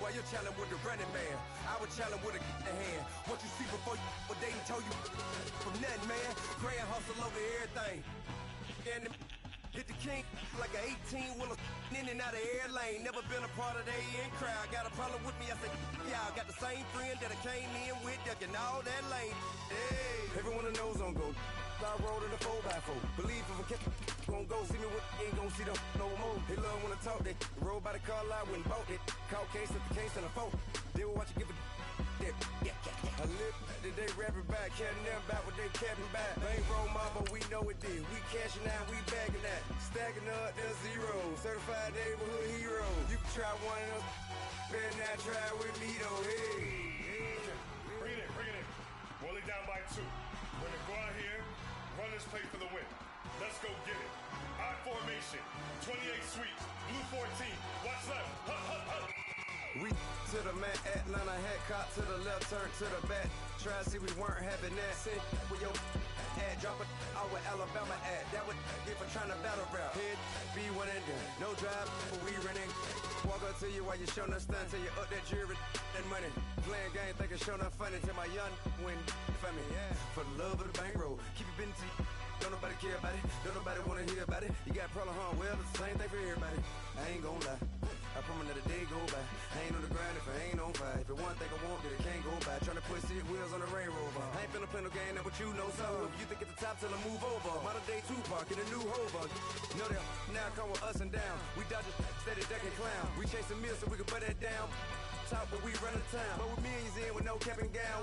while you're challenging with the running man. I was challenging with a hand. What you see before you what they told you from nothing, man. Praying hustle over everything. And hit the king like an 18-wheeler in and out of air lane. Never been a part of the in crowd. Got a problem with me, I said, y'all got the same friend that I came in with, ducking all that lane. Hey, everyone knows on go. I rolled in a 4x4. Believe if I catch gon' go see me with ain't gon' see them no more. They love when I talk, they roll by the car lot when bought it. Caught case at the case and a phone. They will watch you give a dip. I live that they rapping back, carrying them back what they capping back. Bankroll mama, we know it did. We cashing out, we bagging that. Stacking up, there's zero. Certified neighborhood hero. You can try one of them, better not try with me though. Hey. Bring it in. Roll it down by 2. We're gonna go out here, run this play for the win. Let's go get it. I formation, 28 sweeps, blue 14. Watch left. We to the man, Atlanta head caught to the left, turn to the back. Try to see we weren't having that. Sit with your ad, drop it out with Alabama ad. That would get for trying to battle rap. Head, be one and done. No drive, but we running. Walk up to you while you showing us stun till you up that jury and money. Playing game, thinking showing up funny till my young win for me. Yeah. For the love of the bankroll, keep it been to you. Don't nobody care about it, don't nobody wanna hear about it. You got a problem, huh? Well, it's the same thing for everybody. I ain't gon' lie. I promise that a day go by. I ain't on the grind if I ain't on fire. If it one thing I want, then it can't go by. Tryna put 6 wheels on the Range Rover. I ain't finna play no game, that what you know. So if you think at the top till I move over. Modern day Tupac in a new hover. Know that now come with us and down. We dodge a steady ducking clown. We chase a meal so we can put that down. Top, but we run the town. But with millions in with no cap and gown.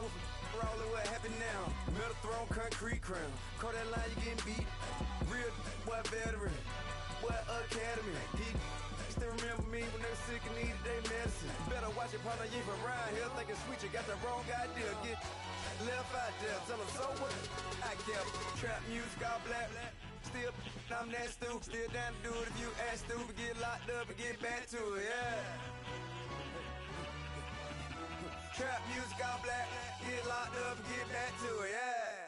We're all in what happened now. Metal throne, concrete crown. Call that line, you getting beat. Real what veteran. What academy. He still remember me when they were sick and needed their medicine. Better watch it, partner, you from around here thinking sweet, you got the wrong idea. Get left out there, tell them so what I kept. Trap music, all black. Still, I'm that stupid. Still down to do it if you ask stupid. Get locked up and get back to it, yeah. Trap music, all black. Get locked up and get back to it, yeah.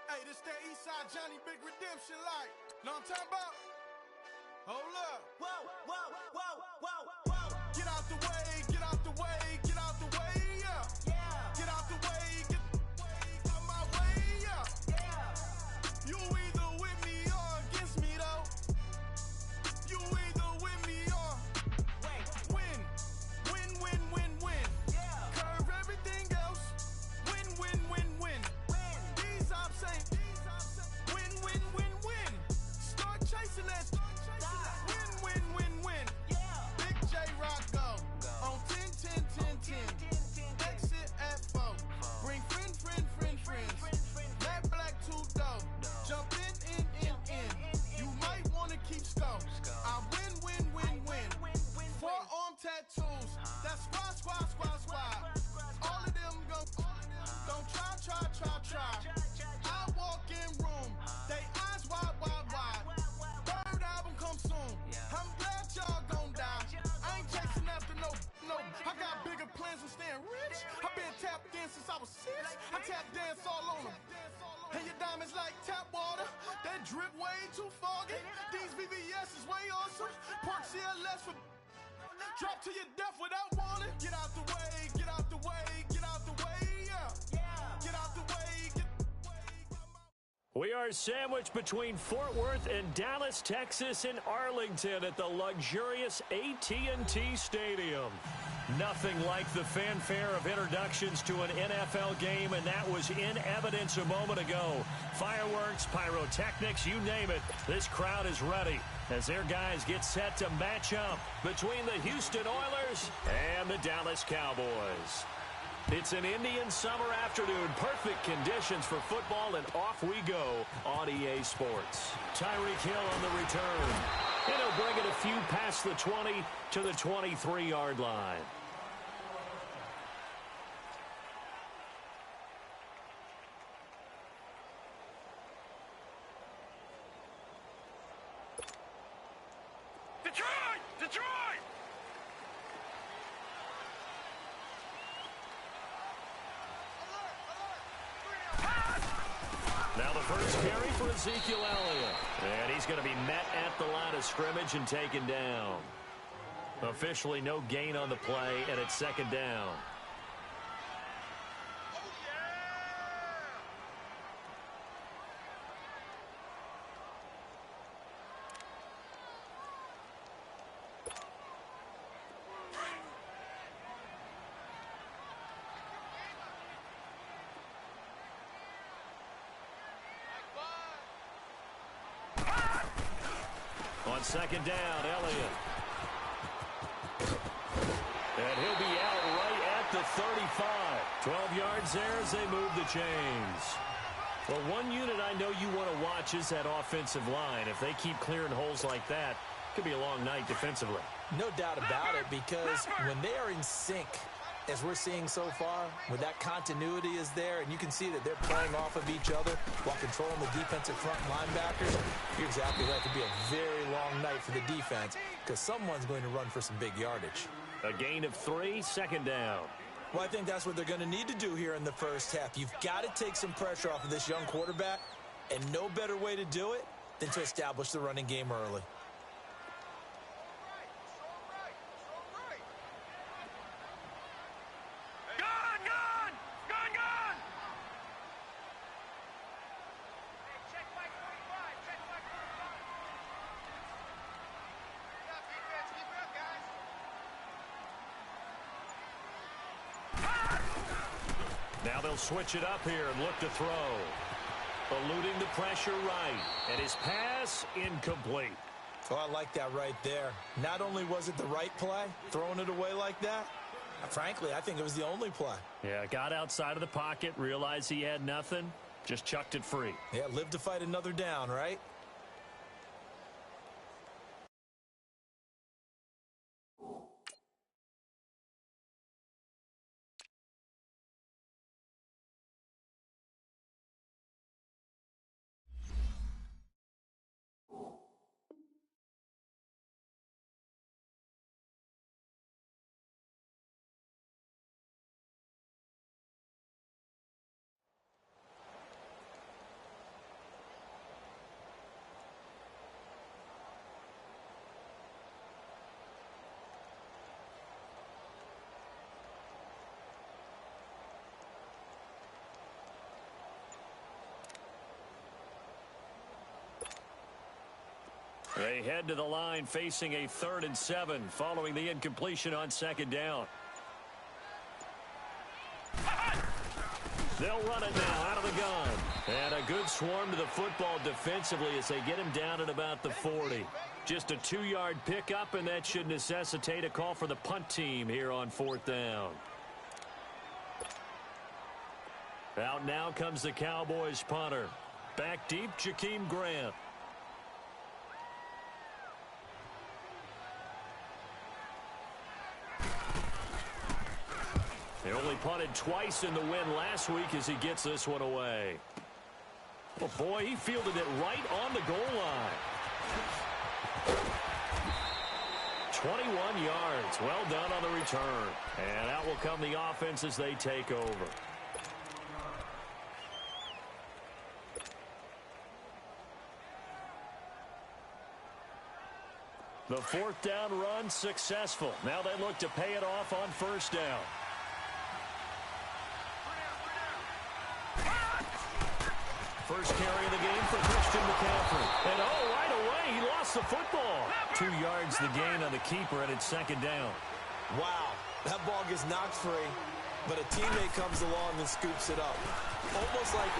Hey, this that Eastside Johnny Big Redemption like. Know what I'm talking about? Hold up. Whoa. Get out the way, get out the way, get out the way, yeah. Get out the way, get out my way, yeah. You either with me or against me though. You either with me or win. Curve everything else. Win. These ops ain't win. Start chasing that. Win. Big J Rock go on 10. Exit at 4. Bring friends. That black two-door. Jump in. You might wanna keep scope. I win. 4-arm tattoos. That's squad. All of them don't try. I walk in room. They eyes wide. Third album come soon. I'm glad y'all gon' die. I ain't chasing after no. I got bigger plans than staying rich. I been tapped in since I was 6. I tap dance all on them. And your diamonds like tap water. That drip way too foggy. These VVS is way awesome. Park CLS for drop to your death without warning. Get out the way, yeah. Get out the way, We are sandwiched between Fort Worth and Dallas, Texas, and Arlington at the luxurious AT&T Stadium. Nothing like the fanfare of introductions to an NFL game, and that was in evidence a moment ago. Fireworks, pyrotechnics, you name it. This crowd is ready as their guys get set to match up between the Houston Oilers and the Dallas Cowboys. It's an Indian summer afternoon. Perfect conditions for football, and off we go on EA Sports. Tyreek Hill on the return. And he'll bring it a few past the 20 to the 23-yard line. Detroit! Now the first carry for Ezekiel Elliott. And he's going to be met at the line of scrimmage and taken down. Officially no gain on the play, and it's second down. On second down, Elliott. And he'll be out right at the 35. 12 yards there as they move the chains. Well, one unit I know you want to watch is that offensive line. If they keep clearing holes like that, it could be a long night defensively. No doubt about it, because when they are in sync, as we're seeing so far, when that continuity is there, and you can see that they're playing off of each other while controlling the defensive front linebackers, you're exactly right. It could be a very long night for the defense because someone's going to run for some big yardage. A gain of 3, second down. Well, I think that's what they're going to need to do here in the first half. You've got to take some pressure off of this young quarterback, and no better way to do it than to establish the running game early. Now they'll switch it up here and look to throw. Eluding the pressure right. And his pass incomplete. Oh, I like that right there. Not only was it the right play, throwing it away like that, frankly, I think it was the only play. Yeah, got outside of the pocket, realized he had nothing, just chucked it free. Yeah, live to fight another down, right? They head to the line facing a 3rd and 7 following the incompletion on second down. They'll run it now out of the gun. And a good swarm to the football defensively as they get him down at about the 40. Just a 2-yard pickup, and that should necessitate a call for the punt team here on 4th down. Out now comes the Cowboys punter. Back deep, Jakeem Grant. They only punted twice in the win last week as he gets this one away. Oh, boy, he fielded it right on the goal line. 21 yards. Well done on the return. And out will come the offense as they take over. The 4th down run successful. Now they look to pay it off on 1st down. First carry of the game for Christian McCaffrey. And right away, he lost the football. 2 yards the gain on the keeper, and it's 2nd down. Wow, that ball gets knocked free, but a teammate comes along and scoops it up. It's almost like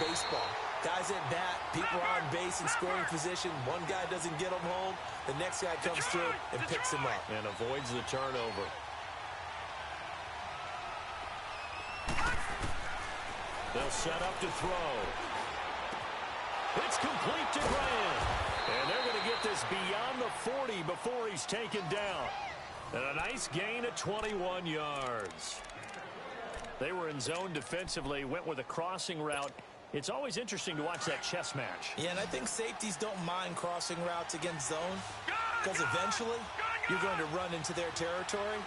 baseball. Guys at bat, people are on base in scoring position. One guy doesn't get him home. The next guy comes through and picks him up. And avoids the turnover. They'll set up to throw. It's complete to Grant. And they're going to get this beyond the 40 before he's taken down. And a nice gain of 21 yards. They were in zone defensively, went with a crossing route. It's always interesting to watch that chess match. Yeah, and I think safeties don't mind crossing routes against zone because eventually you're going to run into their territory,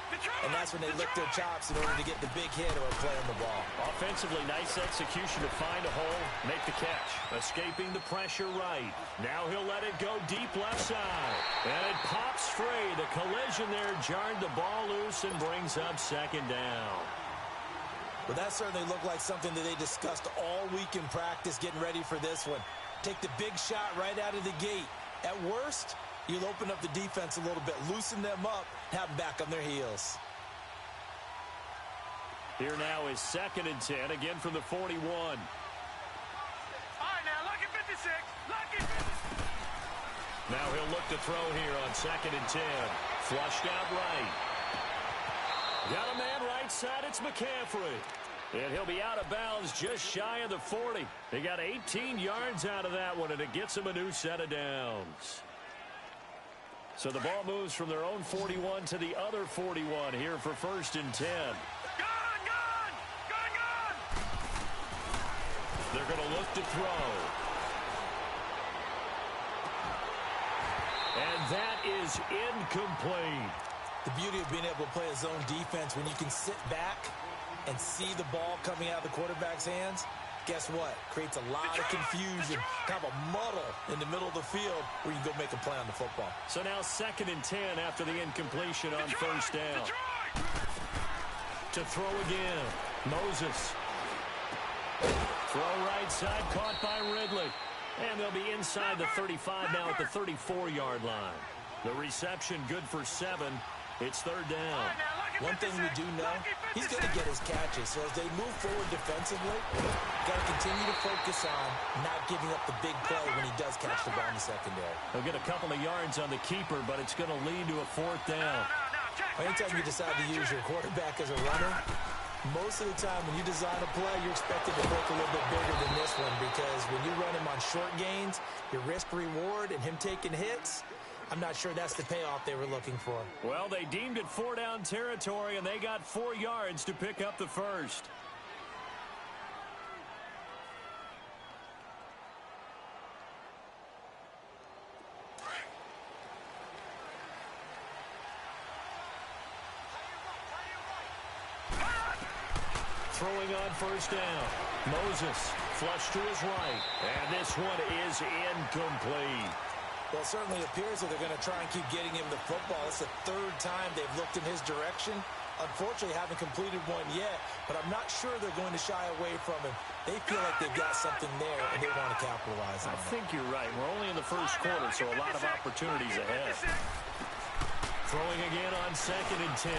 and that's when they lick their chops in order to get the big hit or play on the ball. Offensively, nice execution to find a hole, make the catch. Escaping the pressure right. Now he'll let it go deep left side. And it pops free. The collision there jarred the ball loose and brings up second down. Well, that certainly looked like something that they discussed all week in practice getting ready for this one. Take the big shot right out of the gate. At worst, you'll open up the defense a little bit, loosen them up, have them back on their heels. Here now is 2nd and 10, again from the 41. All right, now, lucky 56. Lucky 56. Now he'll look to throw here on 2nd and 10. Flushed out right. Got a man right side, it's McCaffrey. And he'll be out of bounds just shy of the 40. He got 18 yards out of that one, and it gets him a new set of downs. So the ball moves from their own 41 to the other 41 here for 1st and 10. Gone! They're going to look to throw. And that is incomplete. The beauty of being able to play a zone defense, when you can sit back and see the ball coming out of the quarterback's hands, guess what? Creates a lot of confusion, kind of a muddle in the middle of the field where you can go make a play on the football. So now 2nd and 10 after the incompletion on 1st down. To throw again. Moses. Throw right side, caught by Ridley. And they'll be inside the 35 now at the 34-yard line. The reception good for 7. It's 3rd down. One thing we do know, he's going to get his catches. So as they move forward defensively, got to continue to focus on not giving up the big play when he does catch the ball in the secondary. He'll get a couple of yards on the keeper, but it's going to lead to a 4th down. Anytime you decide to use your quarterback as a runner, most of the time when you design a play, you're expected to break a little bit bigger than this one, because when you run him on short gains, your risk-reward and him taking hits, I'm not sure that's the payoff they were looking for. Well, they deemed it 4-down territory, and they got 4 yards to pick up the first. Throwing on 1st down. Moses flushed to his right. And this one is incomplete. Well, it certainly appears that they're going to try and keep getting him the football. It's the 3rd time they've looked in his direction. Unfortunately, haven't completed one yet, but I'm not sure they're going to shy away from him. They feel like they've got something there, and they want to capitalize on it. I think you're right. We're only in the 1st quarter, so a lot of opportunities ahead. Throwing again on 2nd and 10.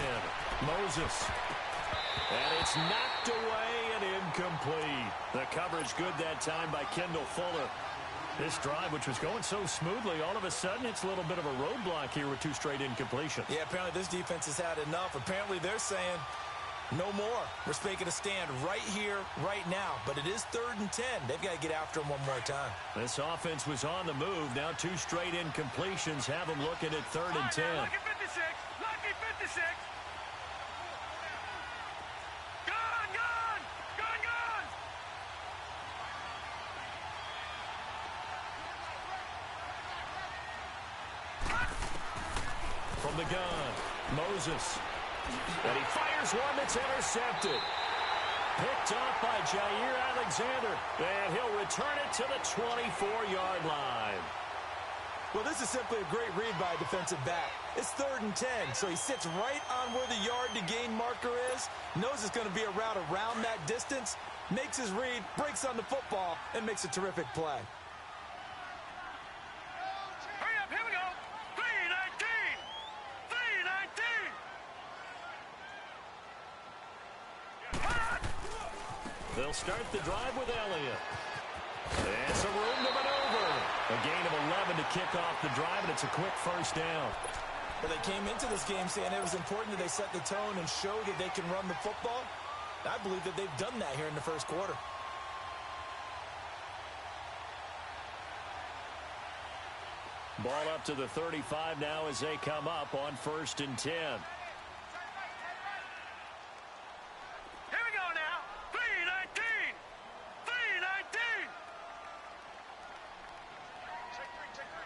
Moses. And it's knocked away and incomplete. The coverage good that time by Kendall Fuller. This drive, which was going so smoothly, all of a sudden it's a little bit of a roadblock here with 2 straight incompletions. Yeah, apparently this defense has had enough. Apparently they're saying, no more. We're making a stand right here, right now. But it is 3rd and 10. They've got to get after him one more time. This offense was on the move. Now 2 straight incompletions have them looking at 3rd and 10. Lucky 56. Lucky 56. From the gun, Moses. And he fires one that's intercepted. Picked off by Jair Alexander. And he'll return it to the 24-yard line. Well, this is simply a great read by a defensive back. It's 3rd and 10, so he sits right on where the yard-to-gain marker is, knows it's going to be a route around that distance, makes his read, breaks on the football, and makes a terrific play. Hurry up, here we go. 3:19. 3:19. They'll start the drive with Elliott. And some room to maneuver. A gain of 11 to kick off the drive, and it's a quick 1st down. Well, they came into this game saying it was important that they set the tone and show that they can run the football. I believe that they've done that here in the 1st quarter. Ball up to the 35 now as they come up on 1st and 10. Here we go now. 3:19. 3:19.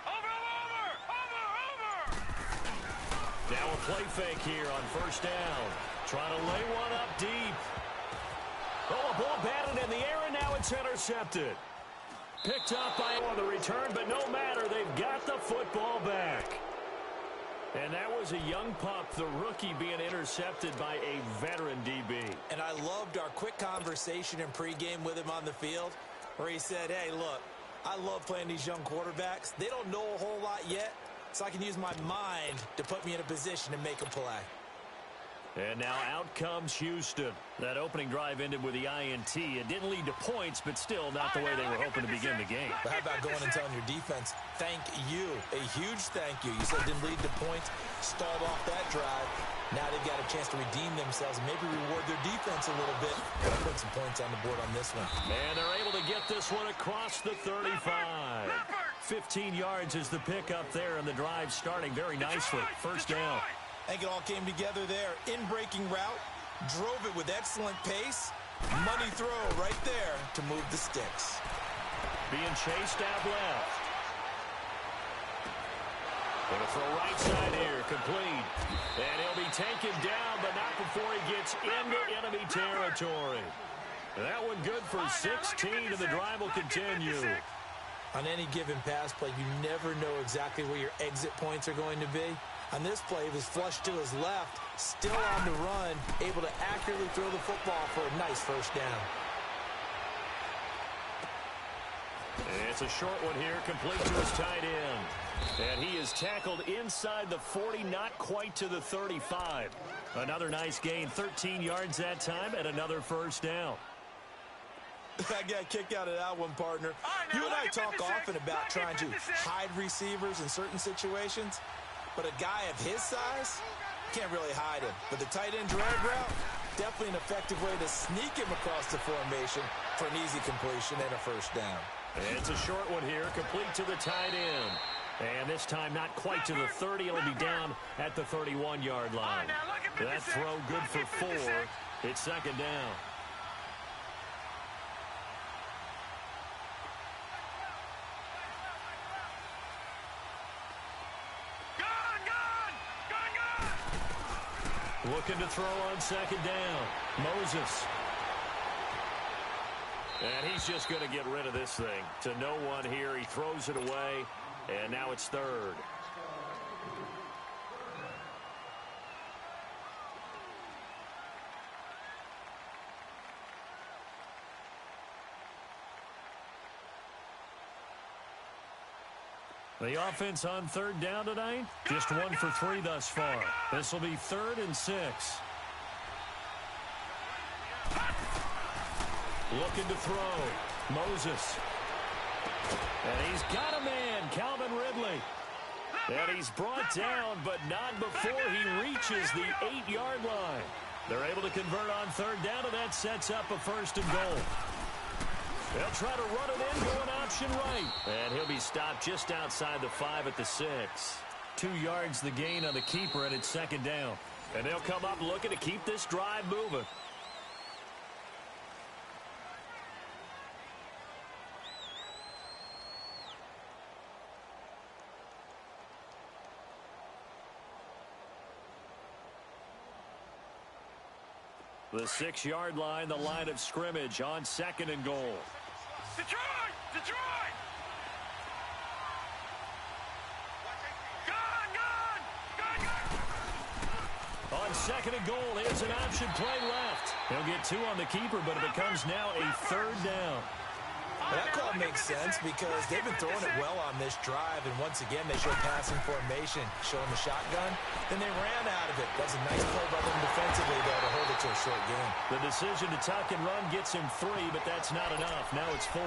Over. a play fake here on first down. Trying to lay one up deep. Oh, a ball batted in the air, and now it's intercepted. Picked up by on the return, but no matter, they've got the football back. And that was a young pup, the rookie, being intercepted by a veteran DB. And I loved our quick conversation in pregame with him on the field where he said, hey, look, I love playing these young quarterbacks. They don't know a whole lot yet, so I can use my mind to put me in a position to make a play. And now out comes Houston. That opening drive ended with the INT. It didn't lead to points, but still not the way they were hoping to begin the game. But how about going and telling your defense, thank you, a huge thank you. You said it didn't lead to points, stalled off that drive. Now they've got a chance to redeem themselves and maybe reward their defense a little bit. Got to put some points on the board on this one. And they're able to get this one across the 35. 15 yards is the pickup there, and the drive starting very nicely. First down. I think it all came together there. In-breaking route, drove it with excellent pace. Money throw right there to move the sticks. Being chased out left. Gonna throw right side here, complete. And he'll be taken down, but not before he gets into enemy territory. That one good for 16, and the drive will continue. On any given pass play, you never know exactly where your exit points are going to be. On this play, he was flushed to his left, still on the run, able to accurately throw the football for a nice first down. It's a short one here, complete to his tight end. And he is tackled inside the 40, not quite to the 35. Another nice gain, 13 yards that time, and another first down. I got kicked out of that one, partner. You and I talk often about trying to hide receivers in certain situations. But a guy of his size, can't really hide him. But the tight end drag route, definitely an effective way to sneak him across the formation for an easy completion and a first down. And it's a short one here, complete to the tight end. And this time not quite to the 30. It'll be down at the 31-yard line. That throw good for 4. It's second down. Looking to throw on second down. Moses. And he's just going to get rid of this thing. To no one here. He throws it away. And now it's third. The offense on third down tonight, just 1 for 3 thus far. This will be 3rd and 6. Looking to throw. Moses. And he's got a man, Calvin Ridley. And he's brought down, but not before he reaches the 8-yard line. They're able to convert on third down, and that sets up a 1st and goal. They'll try to run it in, going option right. And he'll be stopped just outside the 5 at the 6. 2 yards the gain on the keeper, and it's second down. And they'll come up looking to keep this drive moving. The 6-yard line, the line of scrimmage on 2nd and goal. Detroit! Detroit! On 2nd and goal, here's an option play left. He'll get 2 on the keeper, but it becomes now a 3rd down. Well, that call makes sense because they've been throwing it well on this drive, and once again they show passing formation, showing the shotgun. Then they ran out of it. That's a nice play by them defensively, though, to hold it to a short game. The decision to tuck and run gets him 3, but that's not enough. Now it's 4th.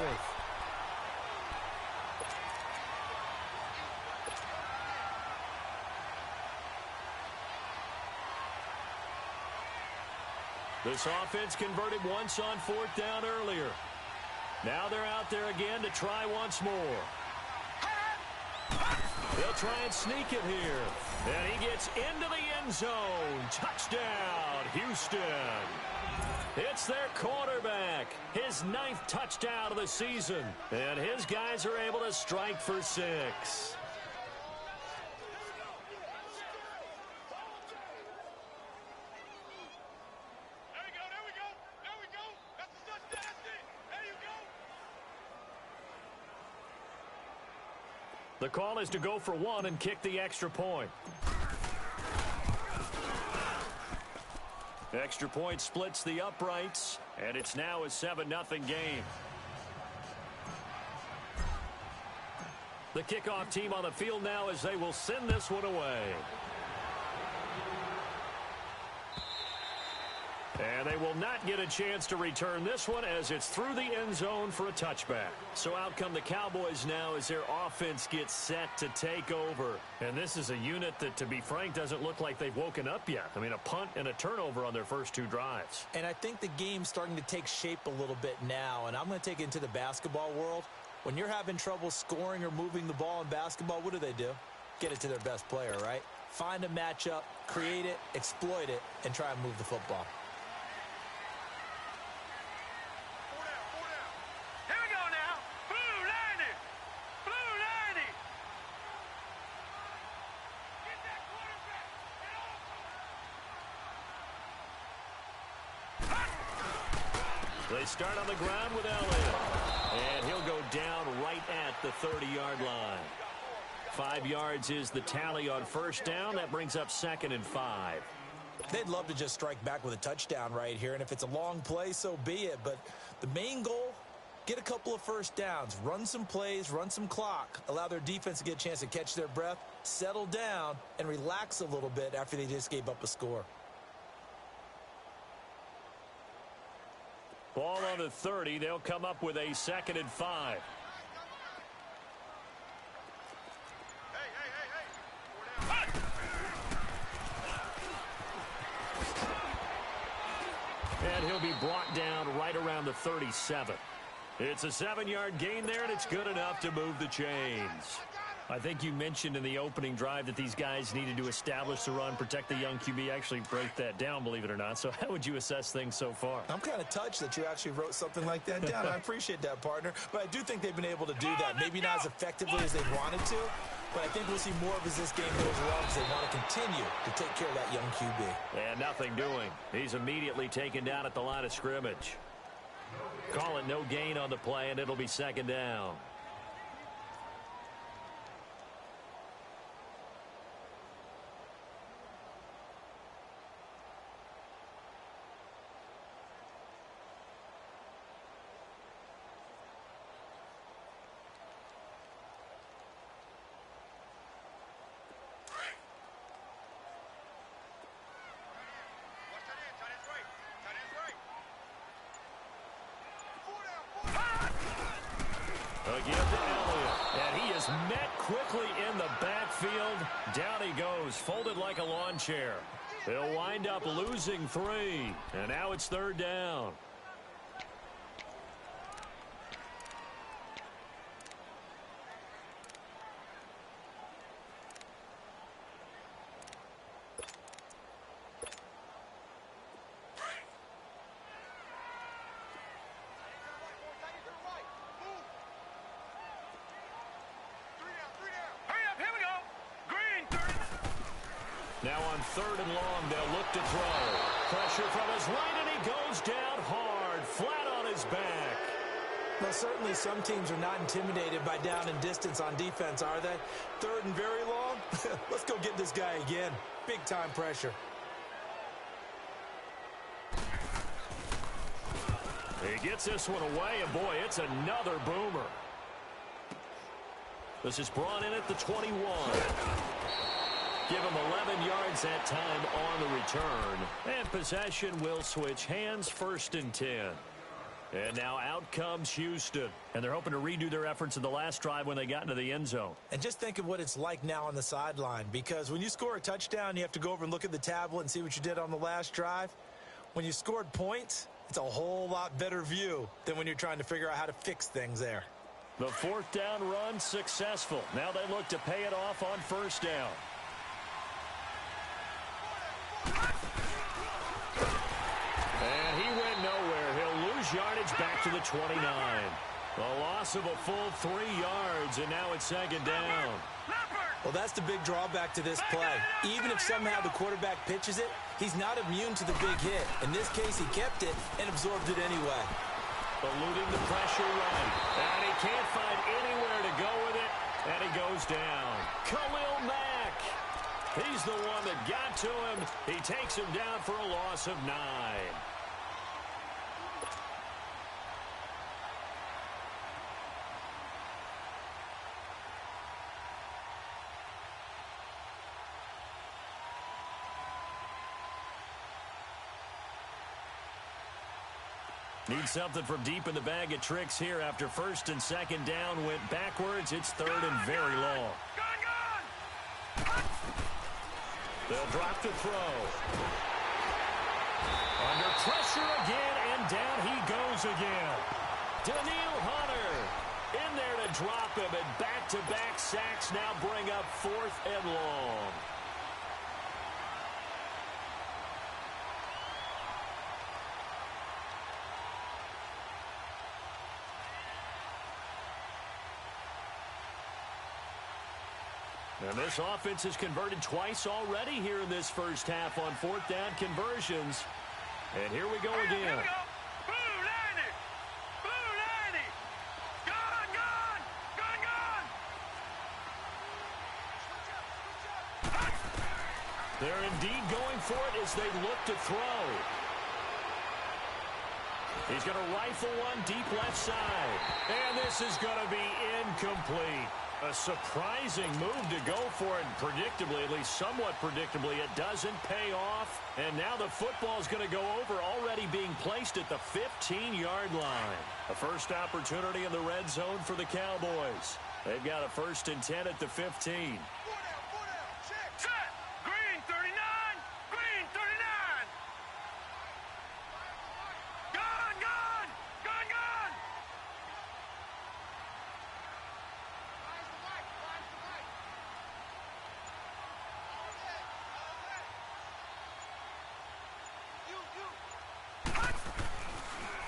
This offense converted once on 4th down earlier. Now they're out there again to try once more. They'll try and sneak it here. And he gets into the end zone. Touchdown, Houston. It's their quarterback. His 9th touchdown of the season. And his guys are able to strike for 6. The call is to go for one and kick the extra point. Extra point splits the uprights, and it's now a 7-0 game. The kickoff team on the field now as they will send this one away. And they will not get a chance to return this one as it's through the end zone for a touchback. So out come the Cowboys now as their offense gets set to take over. And this is a unit that, to be frank, doesn't look like they've woken up yet. I mean, a punt and a turnover on their first 2 drives. And I think the game's starting to take shape a little bit now. And I'm going to take it into the basketball world. When you're having trouble scoring or moving the ball in basketball, what do? Get it to their best player, right? Find a matchup, create it, exploit it, and try and move the football. They start on the ground with Elliott. And he'll go down right at the 30-yard line. 5 yards is the tally on first down. That brings up 2nd and 5. They'd love to just strike back with a touchdown right here. And if it's a long play, so be it. But the main goal, get a couple of first downs. Run some plays, run some clock. Allow their defense to get a chance to catch their breath, settle down, and relax a little bit after they just gave up a score. Ball on the 30. They'll come up with a 2nd and 5. And he'll be brought down right around the 37. It's a 7-yard gain there, and it's good enough to move the chains. I think you mentioned in the opening drive that these guys needed to establish the run, protect the young QB, actually break that down, believe it or not. So how would you assess things so far? I'm kind of touched that you actually wrote something like that down. I appreciate that, partner. But I do think they've been able to do that. Maybe not as effectively as they wanted to, but I think we'll see more of as this game goes along because they want to continue to take care of that young QB. And nothing doing. He's immediately taken down at the line of scrimmage. Call it no gain on the play, and it'll be 2nd down. Again to Elliott, and he is met quickly in the backfield. Down he goes, folded like a lawn chair. He'll wind up losing 3, and now it's 3rd down. Now on 3rd and long, they'll look to throw. Pressure from his right, and he goes down hard, flat on his back. Well, certainly some teams are not intimidated by down and distance on defense, are they? 3rd and very long? Let's go get this guy again. Big-time pressure. He gets this one away, and boy, it's another boomer. This is brought in at the 21. Give him 11 yards that time on the return. And possession will switch hands, 1st and 10. And now out comes Houston. And they're hoping to redo their efforts in the last drive when they got into the end zone. And just think of what it's like now on the sideline. Because when you score a touchdown, you have to go over and look at the tablet and see what you did on the last drive. When you scored points, it's a whole lot better view than when you're trying to figure out how to fix things there. The 4th down run successful. Now they look to pay it off on 1st down. And he went nowhere. He'll lose yardage back to the 29. A loss of a full 3 yards, and now it's 2nd down. Well, that's the big drawback to this play. Even if somehow the quarterback pitches it, he's not immune to the big hit. In this case, he kept it and absorbed it anyway. Eluding the pressure right. And he can't find anywhere to go with it. And he goes down. Khalil Mack. He's the one that got to him. He takes him down for a loss of 9. Need something from deep in the bag of tricks here after first and second down went backwards. It's third and very long. They'll drop the throw. Under pressure again, and down he goes again. Daniil Hunter in there to drop him, and back-to-back sacks now bring up 4th and long. And this offense has converted twice already here in this first half on 4th down conversions. And here we go again. They're indeed going for it as they look to throw. He's going to rifle one deep left side. And this is going to be incomplete. A surprising move to go for it, predictably, at least somewhat predictably. It doesn't pay off, and now the football is going to go over, already being placed at the 15-yard line. A first opportunity in the red zone for the Cowboys. They've got a 1st and 10 at the 15.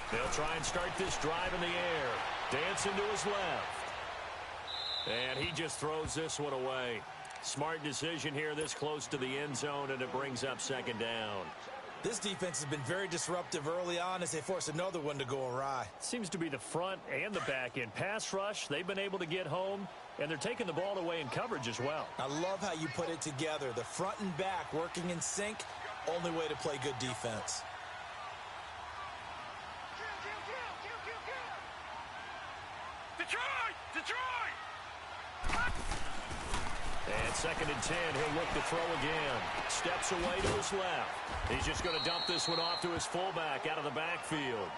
They'll try and start this drive in the air. Dancing to his left. And he just throws this one away. Smart decision here this close to the end zone, and it brings up 2nd down. This defense has been very disruptive early on as they force another one to go awry. Seems to be the front and the back end. Pass rush, they've been able to get home, and they're taking the ball away in coverage as well. I love how you put it together. The front and back working in sync, only way to play good defense. And 2nd and 10, he'll look to throw again. Steps away to his left. He's just going to dump this one off to his fullback out of the backfield.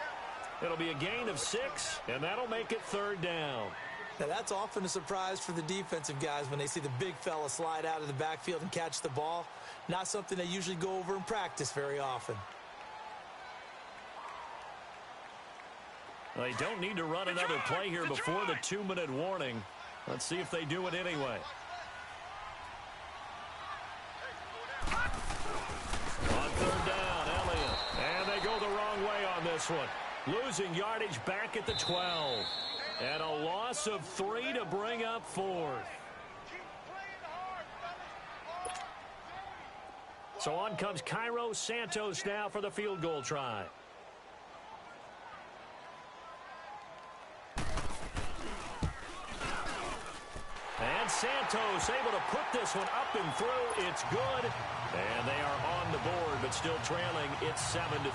It'll be a gain of 6, and that'll make it 3rd down. Now, that's often a surprise for the defensive guys when they see the big fella slide out of the backfield and catch the ball. Not something they usually go over in practice very often. They don't need to run another play here before the 2-minute warning. Let's see if they do it anyway. On 3rd down, Elliott. And they go the wrong way on this one. Losing yardage back at the 12. And a loss of 3 to bring up 4th. So on comes Cairo Santos now for the field goal try. And Santos able to put this one up and through. It's good. And they are on the board, but still trailing. It's 7-3.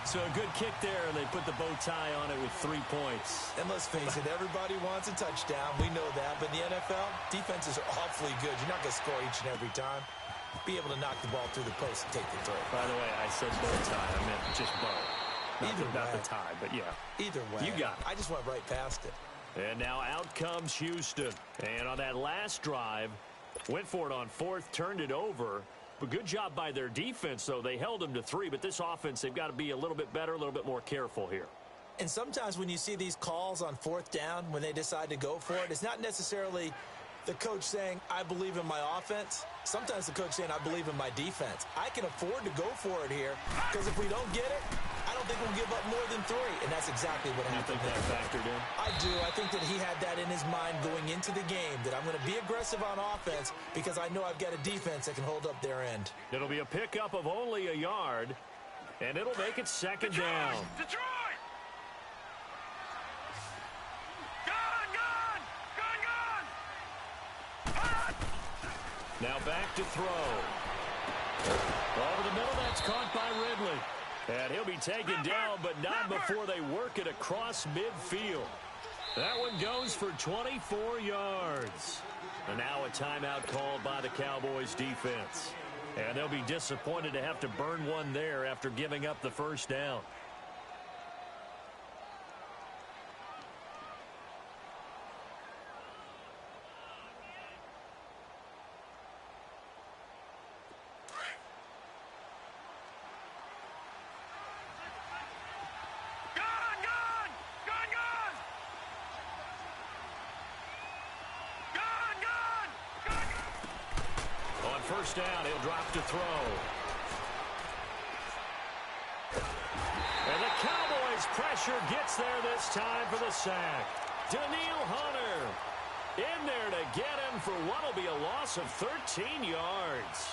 So a good kick there, and they put the bow tie on it with 3 points. And let's face it, everybody wants a touchdown. We know that. But in the NFL, defenses are awfully good. You're not going to score each and every time. Be able to knock the ball through the post and take the throw. By the way, I said bow tie. I meant just bow. Not the tie, but yeah. Either way. You got it. I just went right past it. And now out comes Houston. And on that last drive, went for it on 4th, turned it over. But good job by their defense, though. They held them to 3, but this offense, they've got to be a little bit better, a little bit more careful here. And sometimes when you see these calls on 4th down, when they decide to go for it, it's not necessarily the coach saying, I believe in my offense. Sometimes the coach saying, I believe in my defense. I can afford to go for it here because if we don't get it, I don't think we'll give up more than 3. And that's exactly what happened. You think that factored in? I do. I think that he had that in his mind going into the game, that I'm going to be aggressive on offense because I know I've got a defense that can hold up their end. It'll be a pickup of only a yard, and it'll make it 2nd down. Detroit! Now back to throw. Over the middle, that's caught by Ridley. And he'll be taken down, but not before they work it across midfield. That one goes for 24 yards. And now a timeout called by the Cowboys defense. And they'll be disappointed to have to burn one there after giving up the first down. First down, he'll drop to throw. And the Cowboys pressure gets there this time for the sack. Daniil Hunter in there to get him for what will be a loss of 13 yards.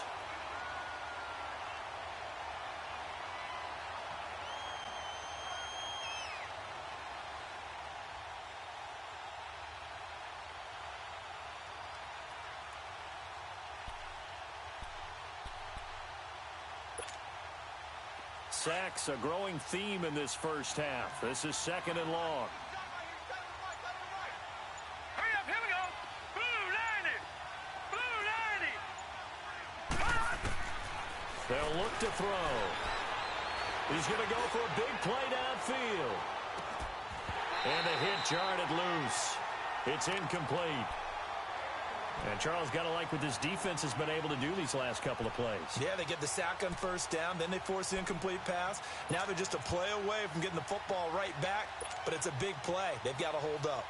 Sacks, a growing theme in this first half. This is second and long. Hurry up, here we go. Blue 90. They'll look to throw. He's going to go for a big play downfield. And the hit jarred it loose. It's incomplete. And Charles, got to like what this defense has been able to do these last couple of plays. Yeah, they get the sack on first down, then they force the incomplete pass. Now they're just a play away from getting the football right back, but it's a big play. They've got to hold up.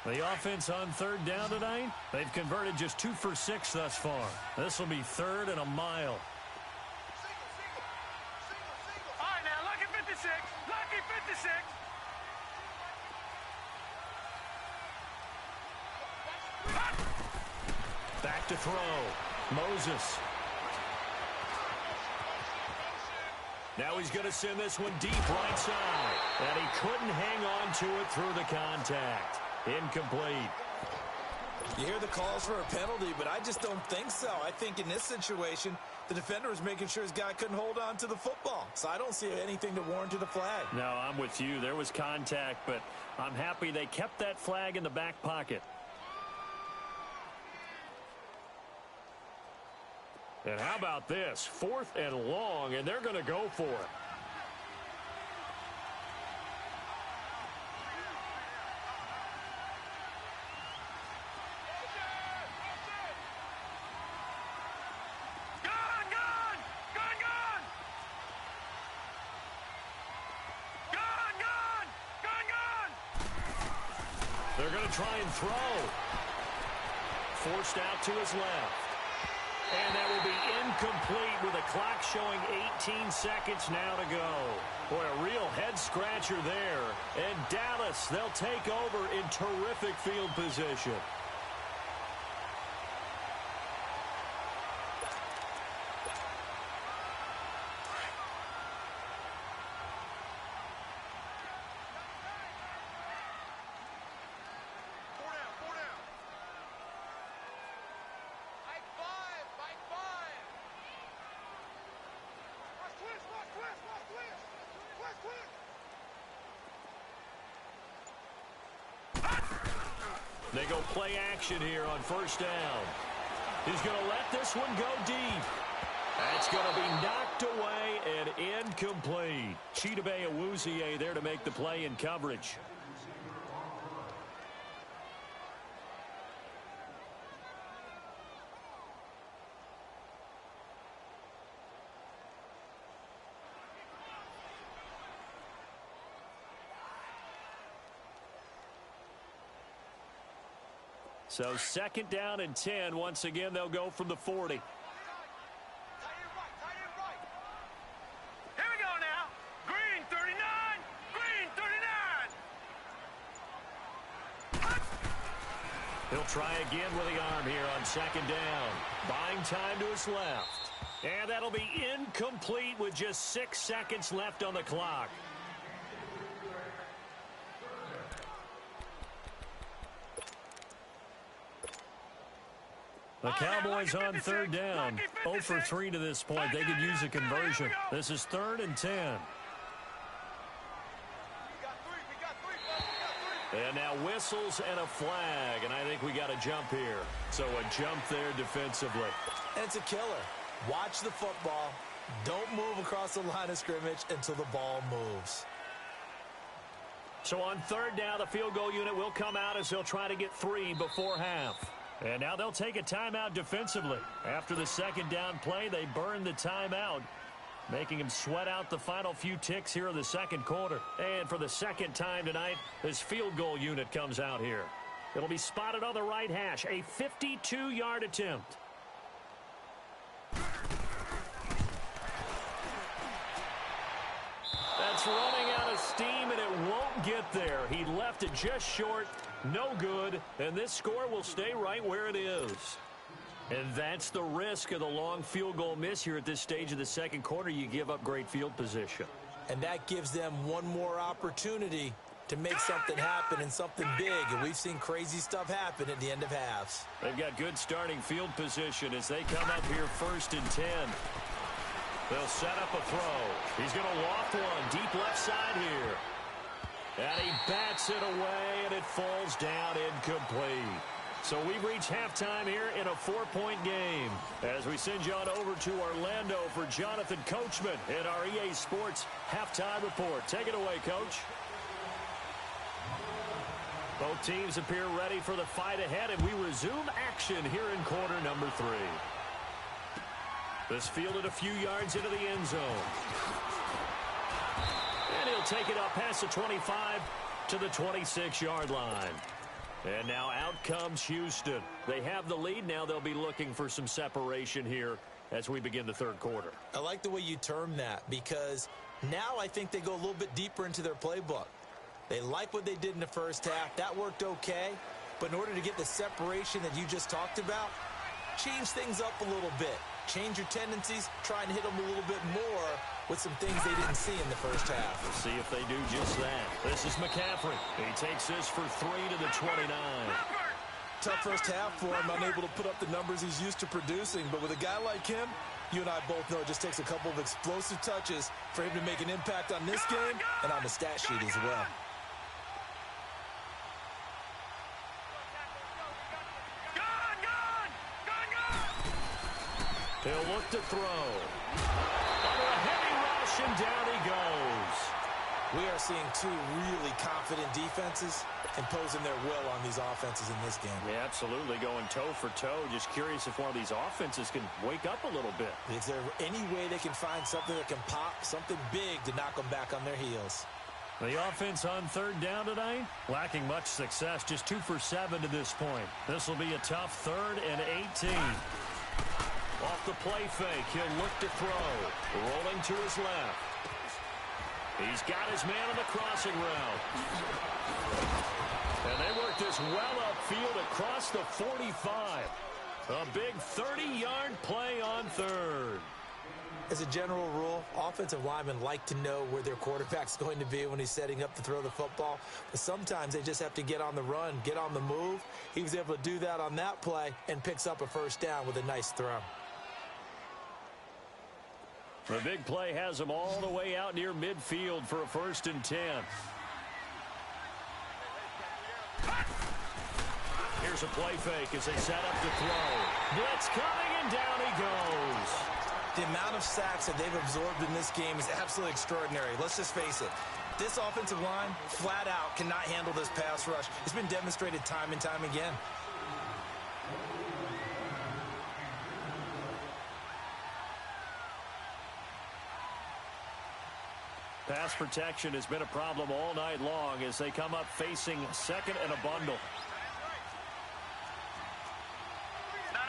The offense on third down tonight, they've converted just 2 for 6 thus far. This will be third and a mile. All right, now, lucky 56. Lucky 56. Back to throw. Moses. Now he's going to send this one deep right side. And he couldn't hang on to it through the contact. Incomplete. You hear the calls for a penalty, but I just don't think so. I think in this situation, the defender was making sure his guy couldn't hold on to the football. So I don't see anything to warrant a flag. No, I'm with you. There was contact, but I'm happy they kept that flag in the back pocket. And how about this? 4th and long, and they're going to go for it. They're going to try and throw. Forced out to his left. And that will be incomplete with a clock showing 18 seconds now to go. Boy, a real head-scratcher there. And Dallas, they'll take over in terrific field position. They go play action here on first down. He's going to let this one go deep. That's going to be knocked away and incomplete. Chidobe Awuzie there to make the play in coverage. So second down and 10. Once again, they'll go from the 40. Here we go now. Green 39. Green 39. He'll try again with the arm here on second down. Buying time to his left. And that'll be incomplete with just 6 seconds left on the clock. The Cowboys on third down. 0 for 3 to this point. They could use a conversion. This is 3rd and 10. And now whistles and a flag, and I think we got a jump here. So a jump there defensively. And it's a killer. Watch the football. Don't move across the line of scrimmage until the ball moves. So on third down, the field goal unit will come out as they'll try to get 3 before half. And now they'll take a timeout defensively. After the second down play, they burn the timeout, making him sweat out the final few ticks here in the second quarter. And for the second time tonight, this field goal unit comes out here. It'll be spotted on the right hash, a 52-yard attempt. That's running out of steam, and it won't get there. He left it just short, no good, and this score will stay right where it is. And that's the risk of the long field goal miss here at this stage of the second quarter. You give up great field position. And that gives them one more opportunity to make something happen and something big. And we've seen crazy stuff happen at the end of halves. They've got good starting field position as they come up here 1st and 10. They'll set up a throw. He's going to loft one deep left side here. And he bats it away, and it falls down incomplete. So we've reached halftime here in a 4-point game as we send you on over to Orlando for Jonathan Coachman in our EA Sports Halftime Report. Take it away, Coach. Both teams appear ready for the fight ahead, and we resume action here in quarter number 3. This fielded a few yards into the end zone. And he'll take it up past the 25 to the 26-yard line. And now out comes Houston. They have the lead. Now they'll be looking for some separation here as we begin the third quarter. I like the way you term that because now I think they go a little bit deeper into their playbook. They like what they did in the first half. That worked okay. But in order to get the separation that you just talked about, change things up a little bit. Change your tendencies. Try and hit them a little bit more with some things they didn't see in the first half. We'll see if they do just that. This is McCaffrey. He takes this for 3 to the 29. Tough first half for him, unable to put up the numbers he's used to producing. But with a guy like him, you and I both know it just takes a couple of explosive touches for him to make an impact on this game and on the stat sheet as well. He'll look to throw. Under a heavy rush, and down he goes. We are seeing two really confident defenses imposing their will on these offenses in this game. Yeah, absolutely, going toe for toe. Just curious if one of these offenses can wake up a little bit. Is there any way they can find something that can pop, something big to knock them back on their heels? The offense on third down tonight, lacking much success, just 2 for 7 to this point. This will be a tough 3rd and 18. Off the play fake, he'll look to throw. Rolling to his left. He's got his man on the crossing route. And they work this well upfield across the 45. A big 30-yard play on third. As a general rule, offensive linemen like to know where their quarterback's going to be when he's setting up to throw the football. But sometimes they just have to get on the run, get on the move. He was able to do that on that play and picks up a first down with a nice throw. The big play has him all the way out near midfield for a 1st and 10. Here's a play fake as they set up to throw. Blitz coming, and down he goes. The amount of sacks that they've absorbed in this game is absolutely extraordinary. Let's just face it. This offensive line, flat out, cannot handle this pass rush. It's been demonstrated time and time again. Pass protection has been a problem all night long as they come up facing second and a bundle. No.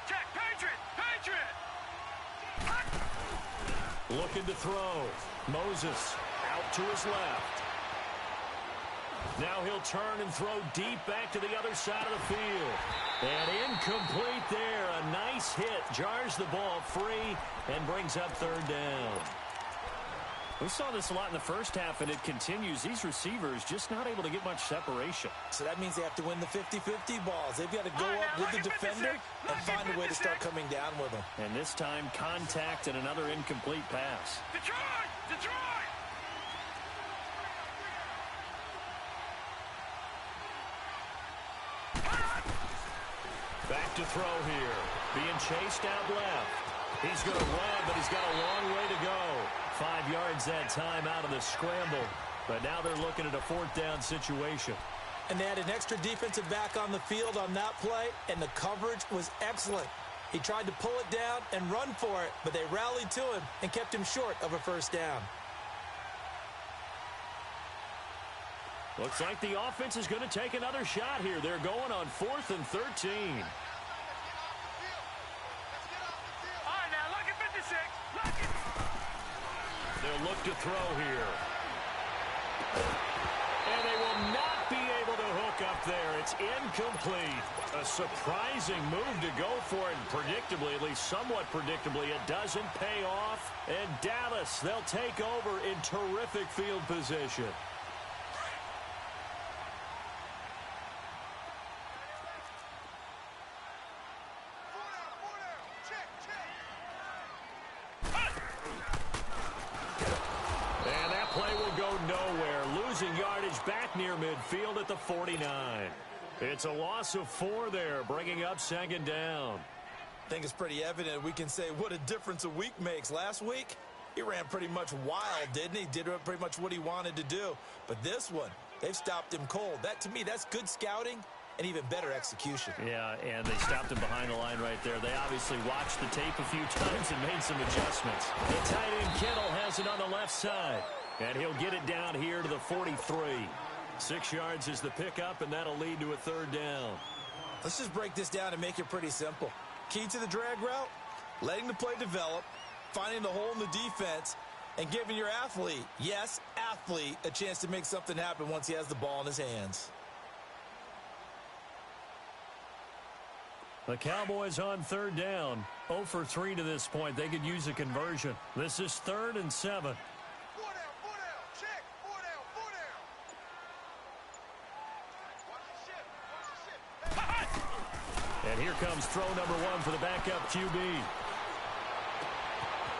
Check. Patriot. Looking to throw. Moses out to his left. Now he'll turn and throw deep back to the other side of the field. And incomplete there. A nice hit. Jars the ball free and brings up third down. We saw this a lot in the first half, and it continues. These receivers just not able to get much separation. So that means they have to win the 50-50 balls. They've got to go up with the defender and find a way to start coming down with them. And this time, contact and another incomplete pass. Detroit! Detroit! Back to throw here. Being chased out left. He's going to run, but he's got a long way to go. 5 yards that time out of the scramble. But now they're looking at a fourth down situation. And they had an extra defensive back on the field on that play, and the coverage was excellent. He tried to pull it down and run for it, but they rallied to him and kept him short of a first down. Looks like the offense is going to take another shot here. They're going on 4th and 13. They'll look to throw here. And they will not be able to hook up there. It's incomplete. A surprising move to go for it. And predictably, at least somewhat predictably, it doesn't pay off. And Dallas, they'll take over in terrific field position. Yardage back near midfield at the 49. It's a loss of 4 there, bringing up second down. I think it's pretty evident we can say what a difference a week makes. Last week, he ran pretty much wild, didn't he? Did pretty much what he wanted to do. But this one, they've stopped him cold. That, to me, that's good scouting and even better execution. Yeah, and they stopped him behind the line right there. They obviously watched the tape a few times and made some adjustments. The tight end Kittle has it on the left side. And he'll get it down here to the 43. 6 yards is the pickup, and that'll lead to a third down. Let's just break this down and make it pretty simple. Key to the drag route, letting the play develop, finding the hole in the defense, and giving your athlete, yes, athlete, a chance to make something happen once he has the ball in his hands. The Cowboys on third down. 0 for 3 to this point. They could use a conversion. This is 3rd and 7. And here comes throw number 1 for the backup QB. Able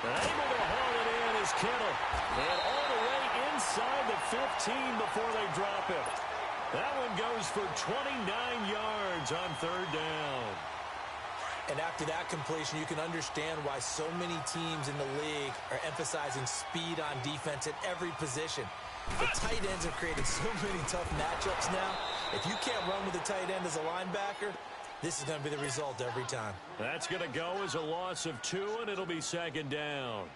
to haul it in is Kittle. And all the way inside the 15 before they drop it. That one goes for 29 yards on third down. And after that completion, you can understand why so many teams in the league are emphasizing speed on defense at every position. The tight ends have created so many tough matchups now. If you can't run with a tight end as a linebacker, this is going to be the result every time. That's going to go as a loss of 2, and it'll be second down.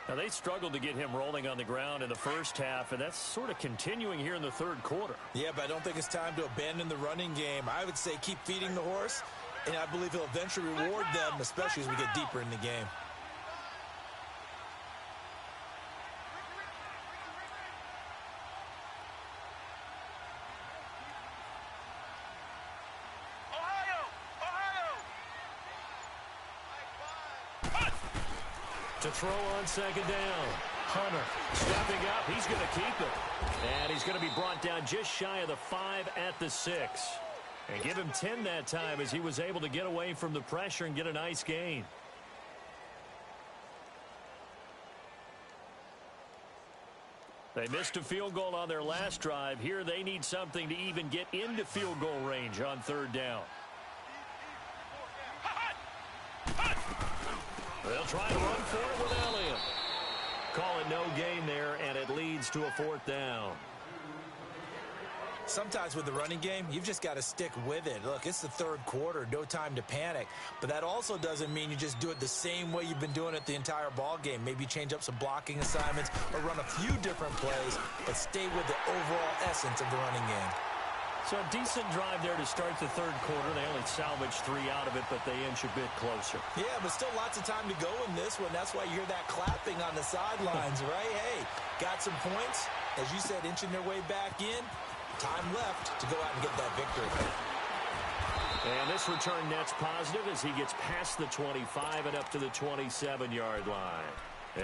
Now, they struggled to get him rolling on the ground in the first half, and that's sort of continuing here in the third quarter. Yeah, but I don't think it's time to abandon the running game. I would say keep feeding the horse, and I believe he'll eventually reward them, especially as we get deeper in the game. To throw on second down. Hunter stepping up. He's going to keep it. And he's going to be brought down just shy of the 5 at the 6. And give him 10 that time as he was able to get away from the pressure and get a nice gain. They missed a field goal on their last drive. Here they need something to even get into field goal range on third down. They'll try to run for it with Elliott. Call it no gain there, and it leads to a fourth down. Sometimes with the running game, you've just got to stick with it. Look, it's the third quarter, no time to panic. But that also doesn't mean you just do it the same way you've been doing it the entire ball game. Maybe change up some blocking assignments or run a few different plays, but stay with the overall essence of the running game. So a decent drive there to start the third quarter. They only salvaged 3 out of it, but they inch a bit closer. Yeah, but still lots of time to go in this one. That's why you hear that clapping on the sidelines, right? Hey, got some points. As you said, inching their way back in. time left to go out and get that victory. And this return net's positive as he gets past the 25 and up to the 27-yard line.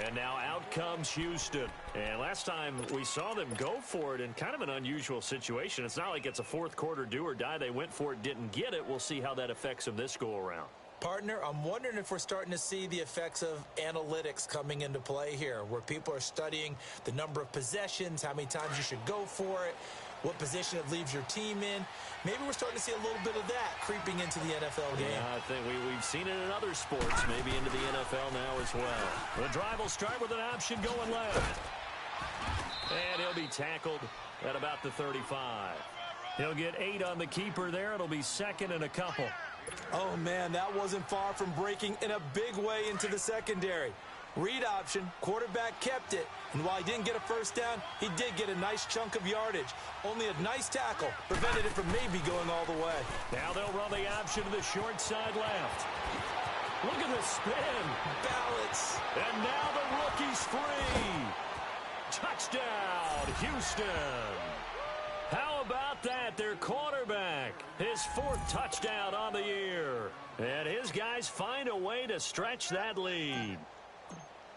And now out comes Houston. And last time we saw them go for it in kind of an unusual situation. It's not like it's a fourth quarter do or die. They went for it, didn't get it. We'll see how that affects them this go-around. Partner, I'm wondering if we're starting to see the effects of analytics coming into play here, where people are studying the number of possessions, how many times you should go for it, what position it leaves your team in. Maybe we're starting to see a little bit of that creeping into the NFL game. Yeah, I think we've seen it in other sports, maybe into the NFL now as well. The drive will start with an option going left. And he'll be tackled at about the 35. He'll get 8 on the keeper there. It'll be second and a couple. Oh, man, that wasn't far from breaking in a big way into the secondary. Read option, quarterback kept it, and while he didn't get a first down, he did get a nice chunk of yardage. Only a nice tackle prevented it from maybe going all the way. Now they'll run the option to the short side left. Look at the spin. Balance. And now the rookie's free. Touchdown, Houston. How about that? Their quarterback, his 4th touchdown on the year. And his guys find a way to stretch that lead.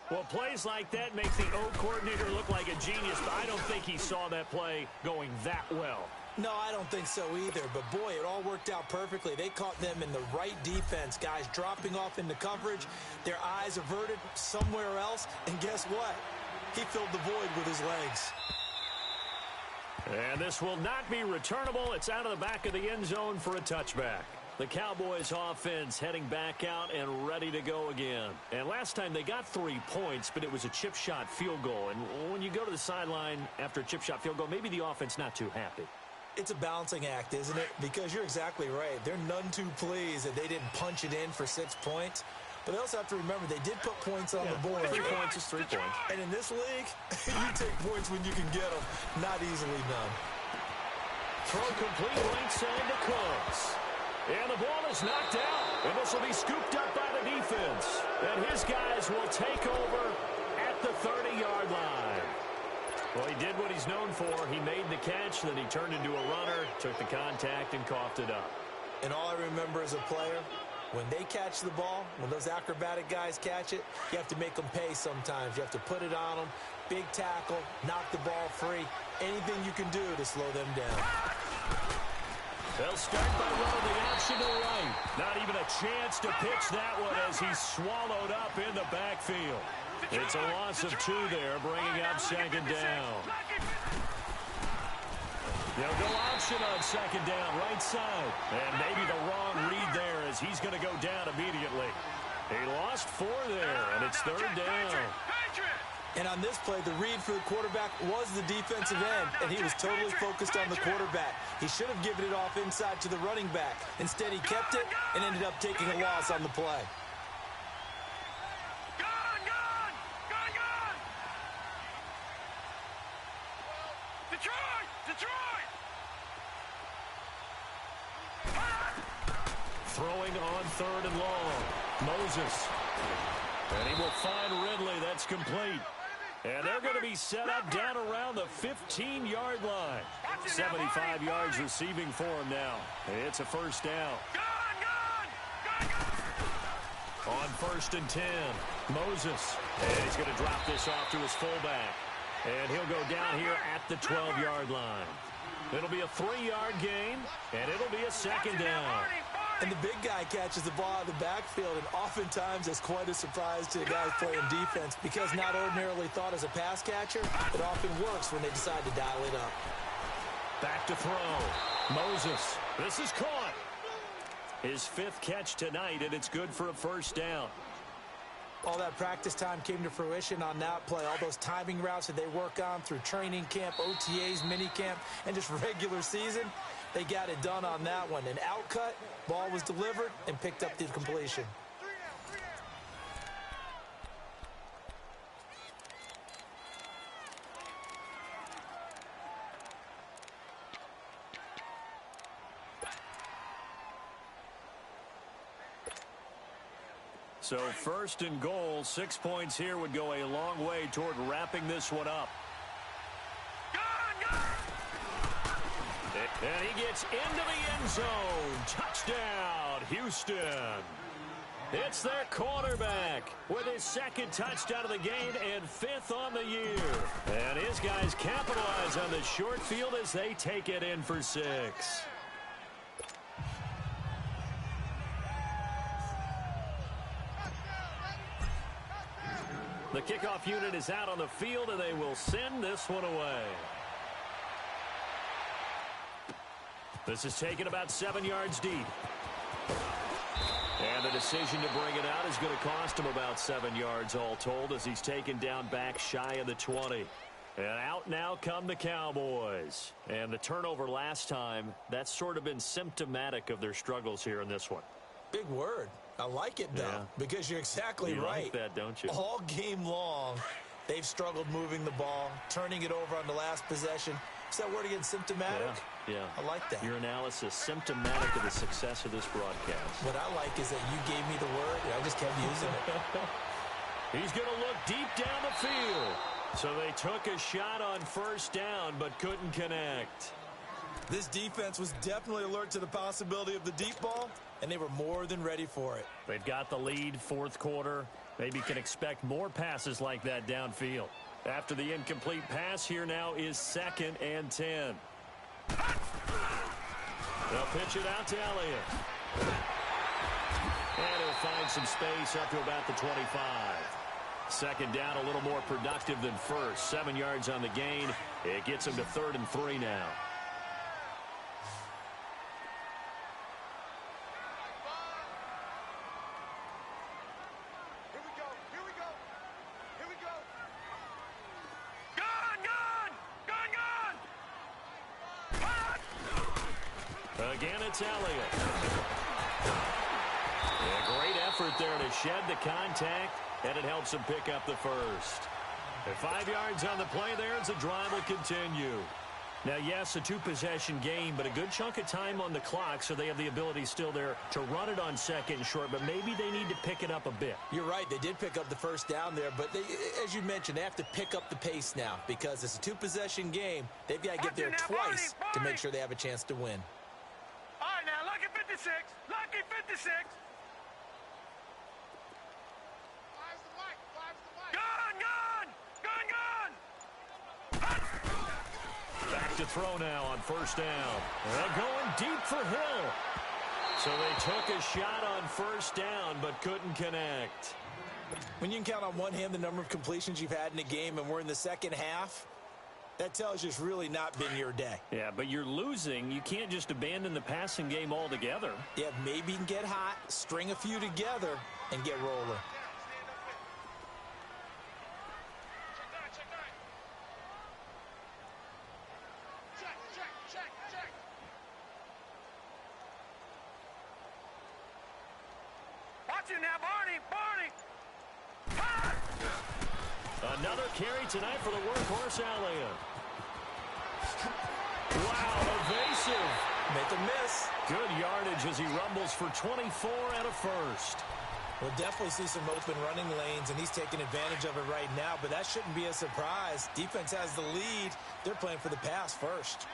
Well, plays like that make the O coordinator look like a genius, but I don't think he saw that play going that well. No, I don't think so either, but boy, it all worked out perfectly. They caught them in the right defense, guys dropping off into coverage, their eyes averted somewhere else, and guess what? He filled the void with his legs. And this will not be returnable. It's out of the back of the end zone for a touchback. The Cowboys offense heading back out and ready to go again. And last time they got 3 points, but it was a chip shot field goal. And when you go to the sideline after a chip shot field goal, maybe the offense not too happy. It's a balancing act, isn't it? Because you're exactly right. They're none too pleased that they didn't punch it in for 6 points. But they also have to remember they did put points on the board. 3 points is 3 points. And in this league, you take points when you can get them. Not easily done. Throw complete right side to Cooks. And the ball is knocked out. And this will be scooped up by the defense. And his guys will take over at the 30-yard line. Well, he did what he's known for. He made the catch, then he turned into a runner, took the contact, and coughed it up. And all I remember as a player, when they catch the ball, when those acrobatic guys catch it, you have to make them pay sometimes. You have to put it on them, big tackle, knock the ball free, anything you can do to slow them down. They'll start by running the option to right. Not even a chance to pitch that one as he's swallowed up in the backfield. It's a loss of 2 there, bringing up second down. They'll go option on second down, right side. And maybe the wrong read there as he's going to go down immediately. He lost 4 there, and it's 3rd down. And on this play, the read for the quarterback was the defensive end, and he was totally focused on the quarterback. He should have given it off inside to the running back. Instead, he kept it and ended up taking a loss on the play. Throwing on 3rd and long. Moses. And he will find Ridley. That's complete. And they're going to be set up down around the 15-yard line. 75 yards receiving for him now. It's a first down. On 1st and 10, Moses. And he's going to drop this off to his fullback. And he'll go down here at the 12-yard line. It'll be a 3-yard gain, and it'll be a second down. And the big guy catches the ball out of the backfield, and oftentimes that's quite a surprise to the guys playing defense because not ordinarily thought as a pass catcher, it often works when they decide to dial it up. Back to throw. Moses. This is caught. His 5th catch tonight, and it's good for a first down. All that practice time came to fruition on that play. All those timing routes that they work on through training camp, OTAs, minicamp, and just regular season, they got it done on that one. An outcut, ball was delivered, and picked up the completion. So 1st and goal, 6 points here would go a long way toward wrapping this one up. And he gets into the end zone. Touchdown, Houston. It's their quarterback with his second touchdown of the game and 5th on the year. And his guys capitalize on the short field as they take it in for 6. The kickoff unit is out on the field, and they will send this one away. This is taken about 7 yards deep. And the decision to bring it out is going to cost him about 7 yards all told as he's taken down back shy of the 20. And out now come the Cowboys. And the turnover last time, that's sort of been symptomatic of their struggles here in this one. Big word. I like it, though, because you're exactly right. You like that, don't you? All game long, they've struggled moving the ball, turning it over on the last possession. Is that word again, symptomatic? Yeah. I like that. Your analysis, symptomatic of the success of this broadcast. What I like is that you gave me the word, and I just kept using it. He's going to look deep down the field. So they took a shot on first down, but couldn't connect. This defense was definitely alert to the possibility of the deep ball, and they were more than ready for it. They've got the lead, 4th quarter. Maybe can expect more passes like that downfield. After the incomplete pass, here now is 2nd and 10. They'll pitch it out to Elliott. And he'll find some space up to about the 25. 2nd down, a little more productive than first. 7 yards on the gain. It gets him to 3rd and 3 now. Again, it's Elliott. A great effort there to shed the contact, and it helps him pick up the first. And 5 yards on the play there as the drive will continue. Now, yes, a 2-possession game, but a good chunk of time on the clock, so they have the ability still there to run it on 2nd and short, but maybe they need to pick it up a bit. You're right. They did pick up the first down there, but they, as you mentioned, they have to pick up the pace now because it's a 2-possession game. They've got to get there twice to make sure they have a chance to win. All right, now, lucky 56. Lucky 56. Back to throw now on first down. And going deep for Hill. So they took a shot on first down, but couldn't connect. When you can count on one hand the number of completions you've had in a game and we're in the second half, that tells you it's really not been your day. Yeah, but you're losing. You can't just abandon the passing game altogether. Yeah, maybe you can get hot, string a few together, and get rolling. Now, Barney! Another carry tonight for the workhorse Elliott. Wow, evasive. Make a miss. Good yardage as he rumbles for 24 and a first. We'll definitely see some open running lanes, and he's taking advantage of it right now, but that shouldn't be a surprise. Defense has the lead. They're playing for the pass first.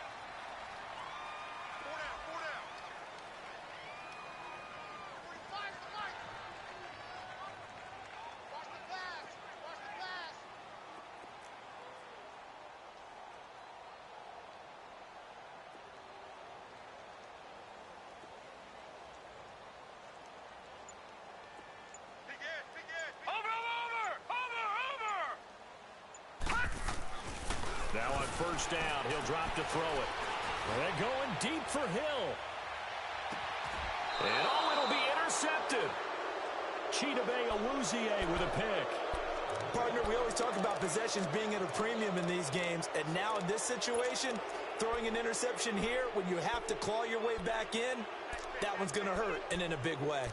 Now on first down, he'll drop to throw it. And going deep for Hill. And it'll be intercepted. Chidobe Awuzie with a pick. Partner, we always talk about possessions being at a premium in these games, and now in this situation, throwing an interception here when you have to claw your way back in, that one's going to hurt, and in a big way.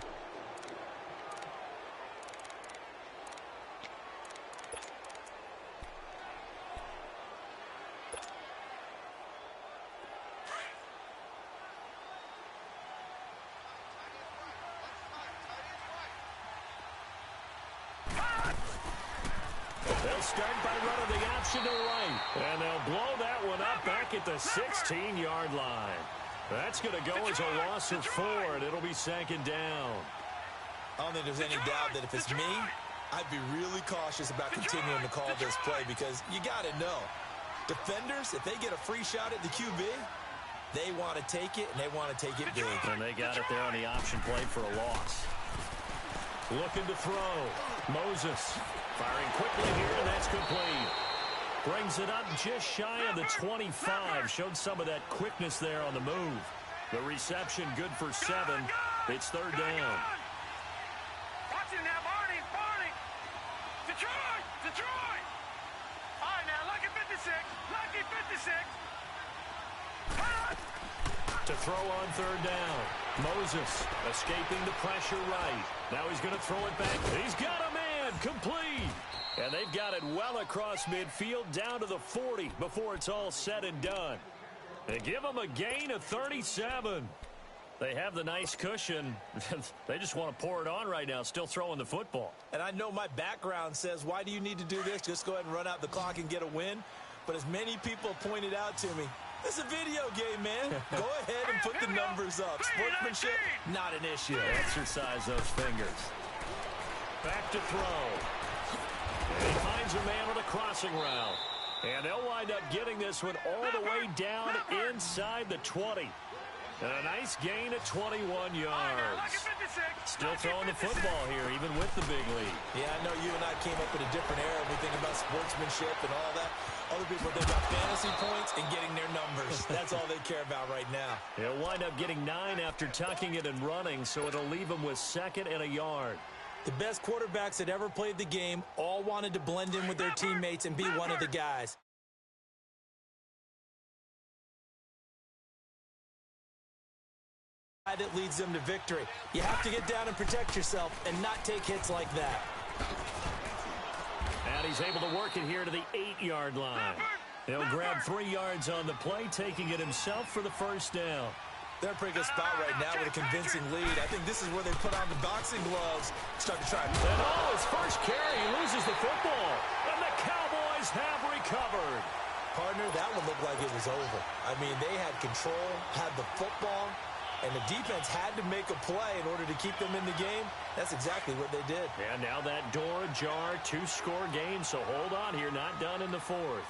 They'll start by running the option to right. And they'll blow that one up back back at the 16-yard line. That's going to go as a loss of 4, and it'll be second down. I don't think there's any doubt that if it's me, I'd be really cautious about continuing to call this play because you got to know, defenders, if they get a free shot at the QB, they want to take it, and they want to take it big. And they got it there on the option play for a loss. Looking to throw. Moses firing quickly here, and that's complete. Brings it up just shy of the 25. Showed some of that quickness there on the move. The reception good for 7. It's third down. Watch it now, Barney. Detroit. All right, now, lucky 56. To throw on third down. Moses escaping the pressure right. Now he's going to throw it back. He's got a man. Complete. And they've got it well across midfield down to the 40 before it's all said and done. They give them a gain of 37. They have the nice cushion. They just want to pour it on right now, still throwing the football. And I know my background says, why do you need to do this? Just go ahead and run out the clock and get a win. But as many people pointed out to me, it's a video game, man. Go ahead and put the numbers up. Sportsmanship, not an issue. Exercise those fingers. Back to throw. And he finds a man on a crossing route. And they'll wind up getting this one all the way down inside the 20. And a nice gain of 21 yards. Still throwing the football here, even with the big lead. Yeah, I know you and I came up in a different era. We think about sportsmanship and all that. Other people think about fantasy points and getting their numbers. That's all they care about right now. He'll wind up getting 9 after tucking it and running, so it'll leave him with 2nd and a yard. The best quarterbacks that ever played the game all wanted to blend in with their teammates and be one of the guys. That leads them to victory. You have to get down and protect yourself and not take hits like that. And he's able to work it here to the 8-yard line. He'll grab 3 yards on the play, taking it himself for the first down. They're in a pretty good spot right now with a convincing lead. I think this is where they put on the boxing gloves, start to try. And his first carry, he loses the football. And the Cowboys have recovered. Partner, that one looked like it was over. I mean, they had control, had the football, and the defense had to make a play in order to keep them in the game. That's exactly what they did. And now that door ajar, 2-score game, so hold on here, not done in the 4th.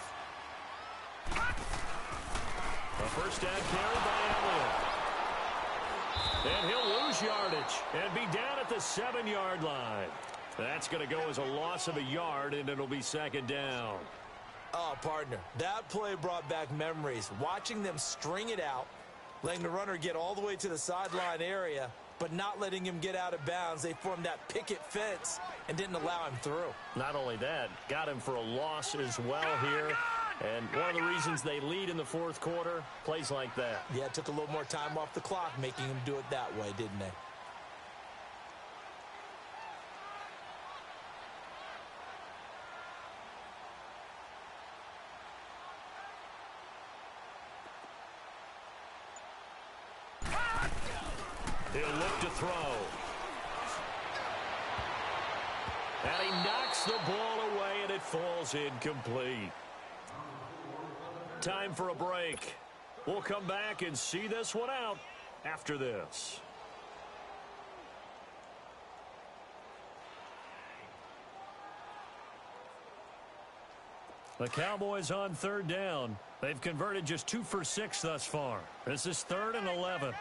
A first down carry by Elliott. And he'll lose yardage and be down at the 7-yard line. That's going to go as a loss of a yard, and it'll be 2nd down. Oh, partner, that play brought back memories. Watching them string it out, letting the runner get all the way to the sideline area, but not letting him get out of bounds. They formed that picket fence and didn't allow him through. Not only that, got him for a loss as well here. And one of the reasons they lead in the 4th quarter, plays like that. Yeah, it took a little more time off the clock, making him do it that way, didn't they? He'll look to throw. And he knocks the ball away, and it falls incomplete. Time for a break. We'll come back and see this one out after this. The Cowboys on 3rd down. They've converted just 2 for 6 thus far. This is 3rd and 11.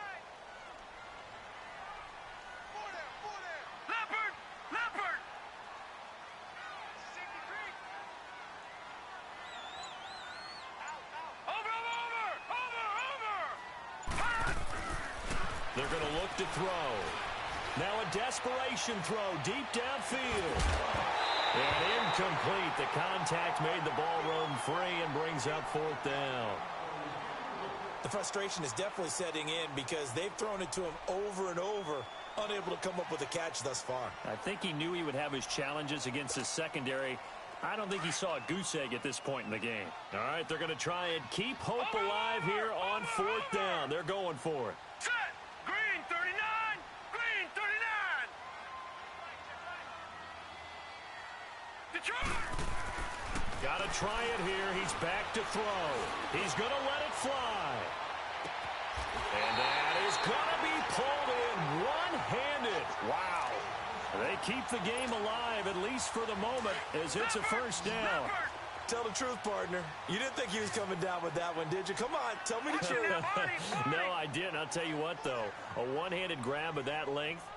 They're going to look to throw. Now a desperation throw deep downfield. And incomplete. The contact made the ball roam free and brings up 4th down. The frustration is definitely setting in because they've thrown it to him over and over, unable to come up with a catch thus far. I think he knew he would have his challenges against his secondary. I don't think he saw a goose egg at this point in the game. All right, they're going to try and keep hope alive here on 4th down. They're going for it. Set. Green 39. Green 39. Detroit. Got to try it here. He's back to throw. He's going to let it fly. And that is going to be pulled in one-handed. Wow. They keep the game alive, at least for the moment, as it's a first down. Tell the truth, partner. You didn't think he was coming down with that one, did you? Come on, tell me the truth. No, I didn't. I'll tell you what, though. A one-handed grab of that length.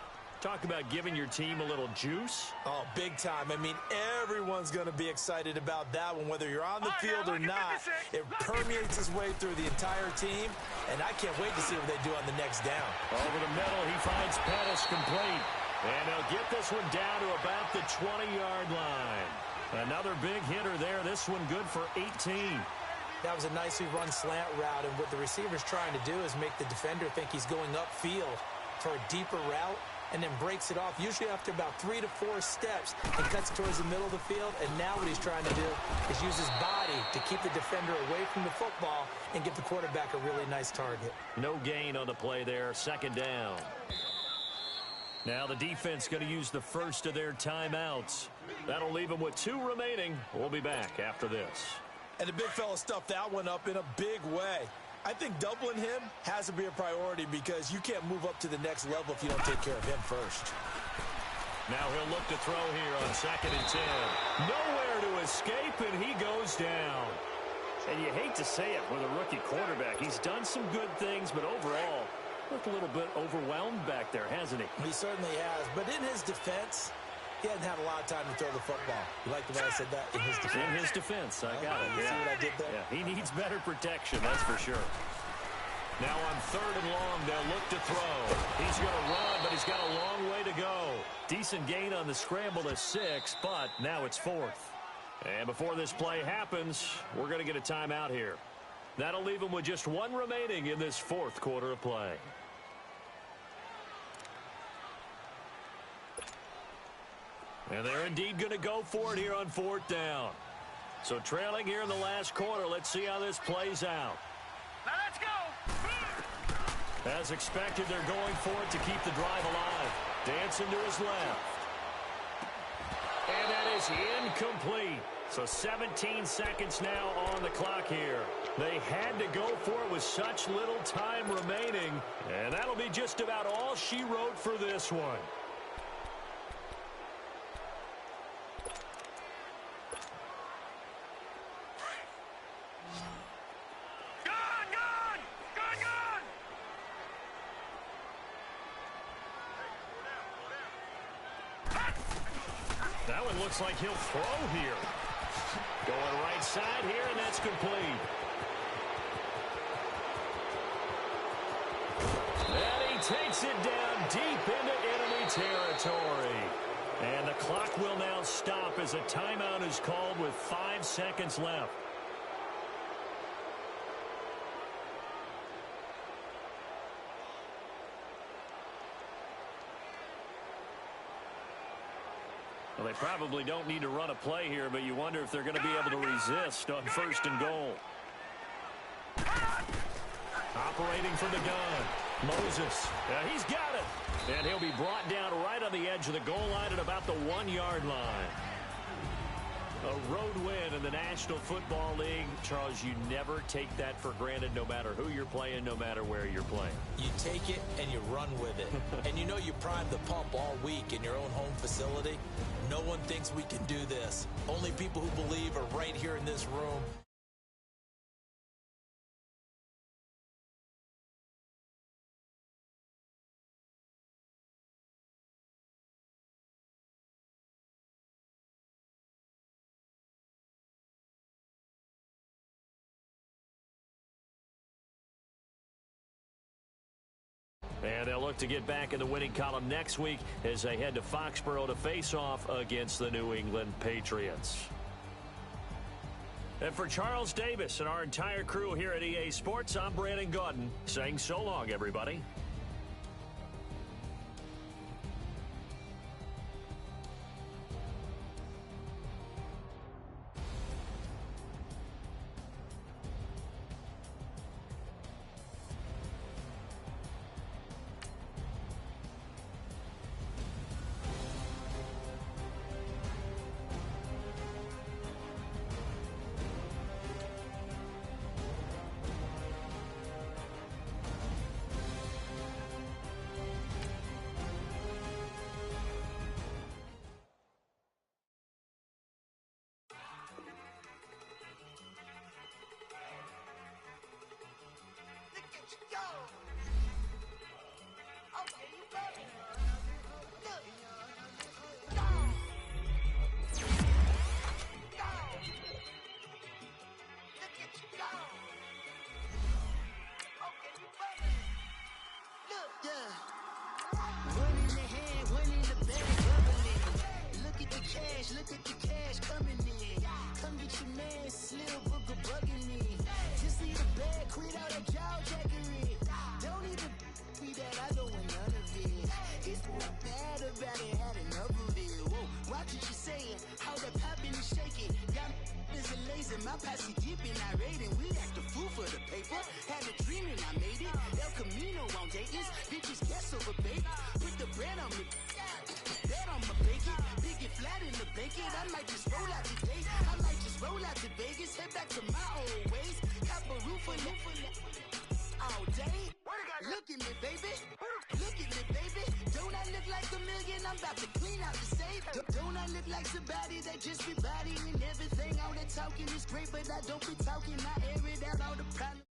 Talk about giving your team a little juice. Oh, big time. I mean, everyone's going to be excited about that one, whether you're on the field or not. It permeates its way through the entire team, and I can't wait to see what they do on the next down. Over the middle, he finds Pettis complete. And he'll get this one down to about the 20-yard line. Another big hitter there. This one good for 18. That was a nicely run slant route, and what the receiver's trying to do is make the defender think he's going upfield for a deeper route, and then breaks it off, usually after about 3 to 4 steps, and cuts towards the middle of the field. And now what he's trying to do is use his body to keep the defender away from the football and give the quarterback a really nice target. No gain on the play there. Second down. Now the defense going to use the first of their timeouts. That'll leave them with 2 remaining. We'll be back after this. And the big fella stuffed that one up in a big way. I think doubling him has to be a priority because you can't move up to the next level if you don't take care of him first. Now he'll look to throw here on 2nd and 10. Nowhere to escape, and he goes down. And you hate to say it with a rookie quarterback. He's done some good things, but overall, looked a little bit overwhelmed back there, hasn't he? He certainly has. But in his defense, he hasn't had a lot of time to throw the football. You like the way I said that? In his defense. In his defense, I got it. You see what I did there? Yeah, he needs better protection, that's for sure. Now on 3rd and long, they'll look to throw. He's going to run, but he's got a long way to go. Decent gain on the scramble to 6, but now it's 4th. And before this play happens, we're going to get a timeout here. That'll leave him with just 1 remaining in this 4th quarter of play. And they're indeed going to go for it here on 4th down. So trailing here in the last quarter, let's see how this plays out. Now let's go. As expected, they're going for it to keep the drive alive. Dancing to his left. And that is incomplete. So 17 seconds now on the clock here. They had to go for it with such little time remaining. And that'll be just about all she wrote for this one. That one looks like he'll throw here. Going right side here, and that's complete. And he takes it down deep into enemy territory. And the clock will now stop as a timeout is called with 5 seconds left. Well, they probably don't need to run a play here, but you wonder if they're going to be able to resist on 1st and goal. Operating from the gun. Moses. Yeah, he's got it. And he'll be brought down right on the edge of the goal line at about the 1-yard line. A road win in the National Football League. Charles, you never take that for granted no matter who you're playing, no matter where you're playing. You take it and you run with it. And you know you primed the pump all week in your own home facility. No one thinks we can do this. Only people who believe are right here in this room. And they'll look to get back in the winning column next week as they head to Foxborough to face off against the New England Patriots. And for Charles Davis and our entire crew here at EA Sports, I'm Brandon Gaudin saying so long, everybody. Look at the cash coming in. Come get your man, Slim Booker bugging me. Just need a bag, quit all that jaw jackery. Don't even me that I don't want none of it. It's bad about it, had enough of it. Whoa, watch what you saying, how that poppin' and shaking. Got is a laser, my posse dipping, I raiding. We act a fool for the paper. Had a dream and I made it. El Camino on Dayton's, bitches guess over bait. Put the bread on me. Bet I'ma bake it, big it flat in the bacon. I might just roll out today. I might just roll out to Vegas, head back to my old ways. Cop a roof all day. Look at me, baby. Look at me, baby. Don't I look like a million? I'm about to clean out the safe. Don't I look like somebody that just be bodying everything? All that talking is great, but I don't be talking. I air it out all the problems.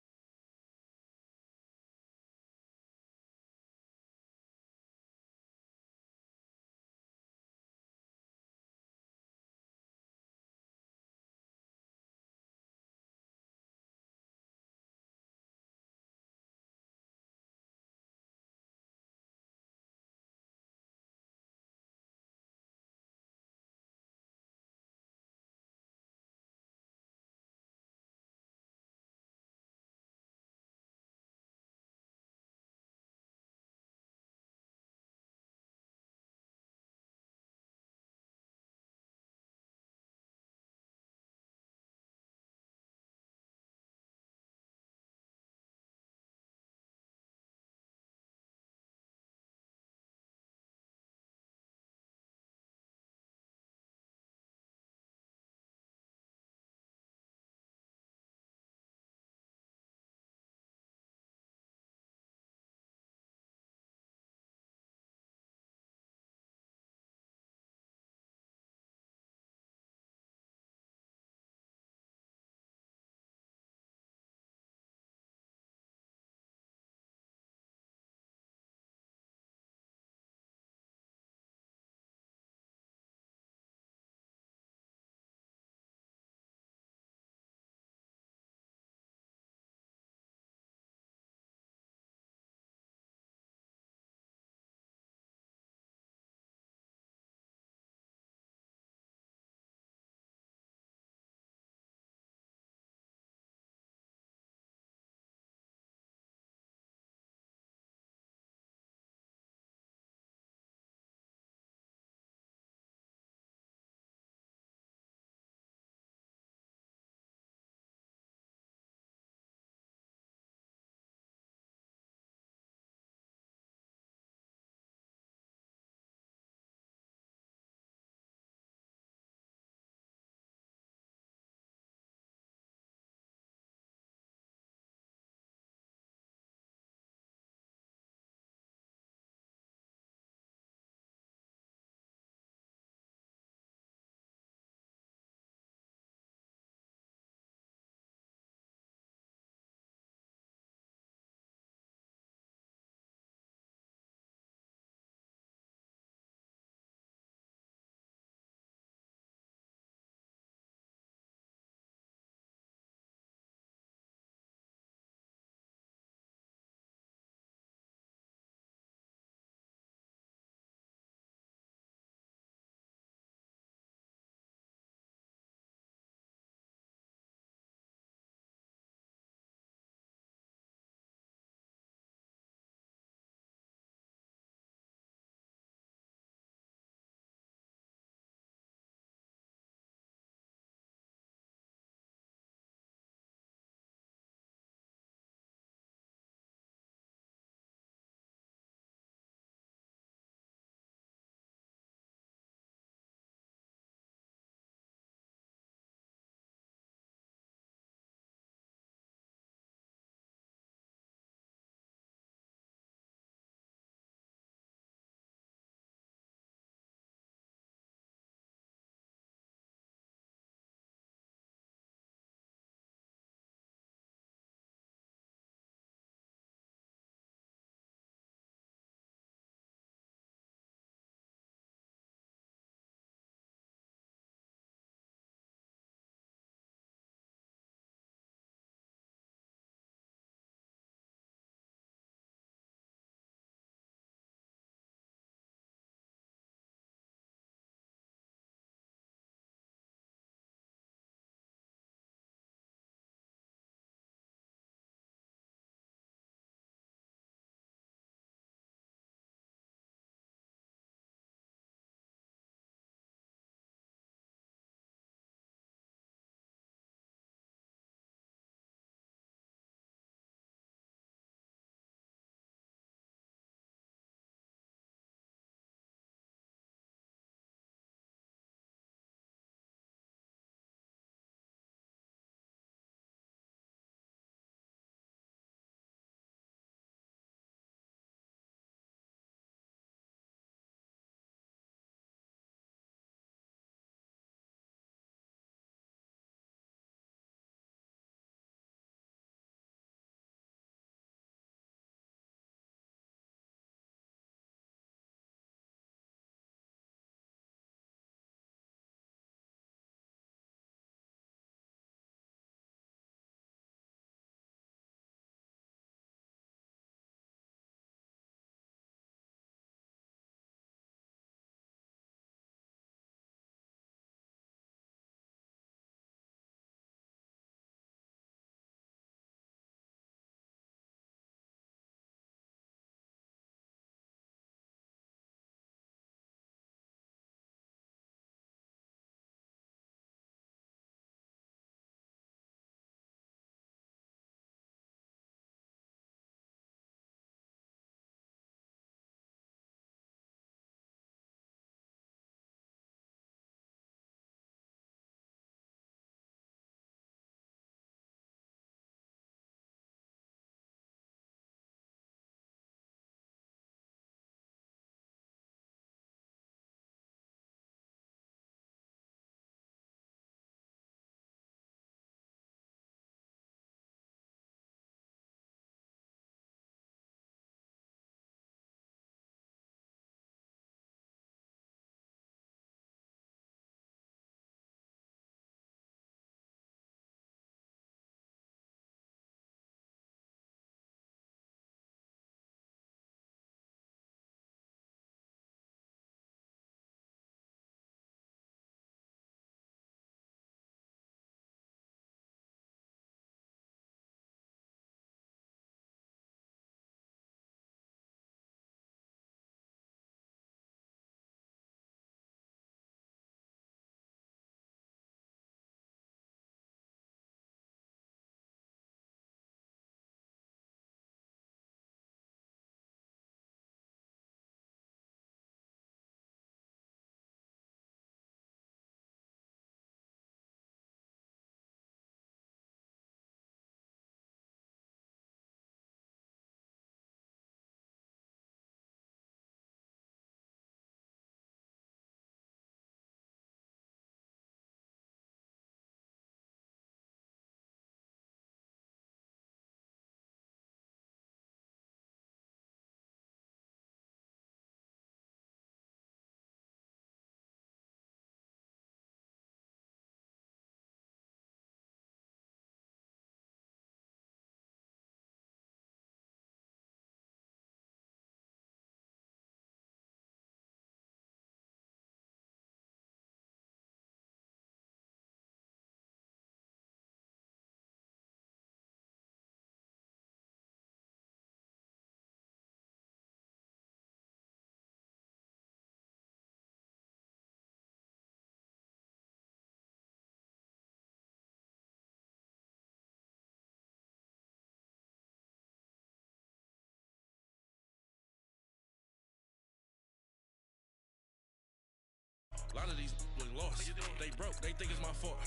A lot of these look lost. They broke, they think it's my fault.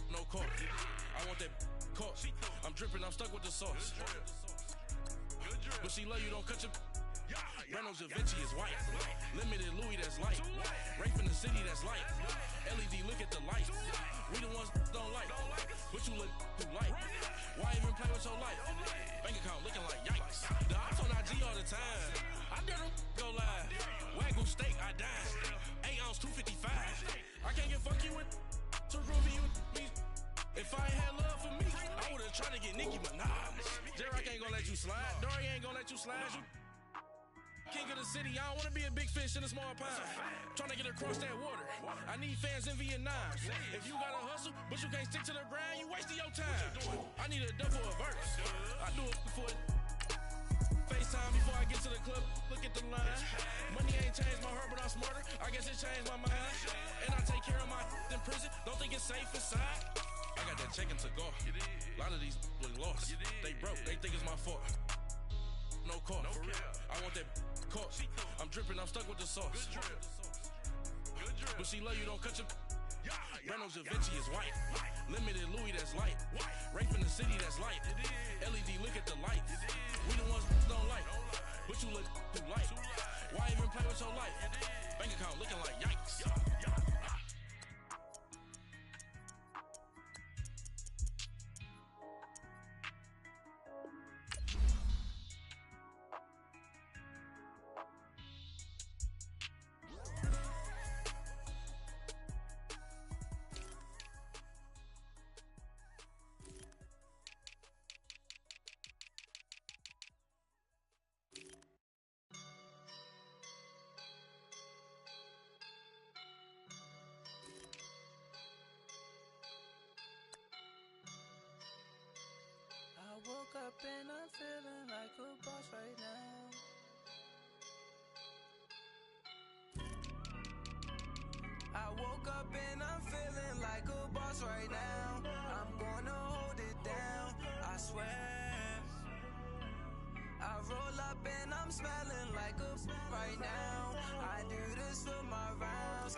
No court. I want that court. I'm dripping, I'm stuck with the sauce. But she love you, don't cut your. Reynolds Da Vinci is white. Limited Louis, that's light. Rape in the city, that's light. LED, look at the light. We the ones don't like. But you look too light. Why even play with your life? Bank account looking like yikes. The ops on IG all the time. I dare them go live. Wagyu steak, I died. 8 ounce, 255. I can't get funky with to Ruby with me. If I ain't had love for me, I would've tried to get Nicki Minaj. J-Rock ain't gonna let you slide. Dory ain't gonna let you slide. You king of the city, I don't wanna be a big fish in a small pond. Trying to get across that water. I need fans in Vietnam. If you gotta hustle, but you can't stick to the grind, you wasting your time. I need a dub for a verse. I do it for FaceTime before I get to the club. Look at the line. Money ain't changed my heart, but I'm smarter. I guess it changed my mind. And I take care of my in prison. Don't think it's safe inside. I got that check to go. A lot of these look lost. They broke, they think it's my fault. No court, for real. I want that court. I'm dripping, I'm stuck with the sauce. But she love you, don't cut your. Reynolds Da Vinci is white. Limited Louis, that's light. Rape in the city, that's light. LED, look at the light. We the ones don't like. But you look too light. Why even play with your life? Bank account looking like yikes. I woke up and I'm feeling like a boss right now. I woke up and I'm feeling like a boss right now. I'm gonna hold it down, I swear. I roll up and I'm smelling like a right now. I do this for my rounds.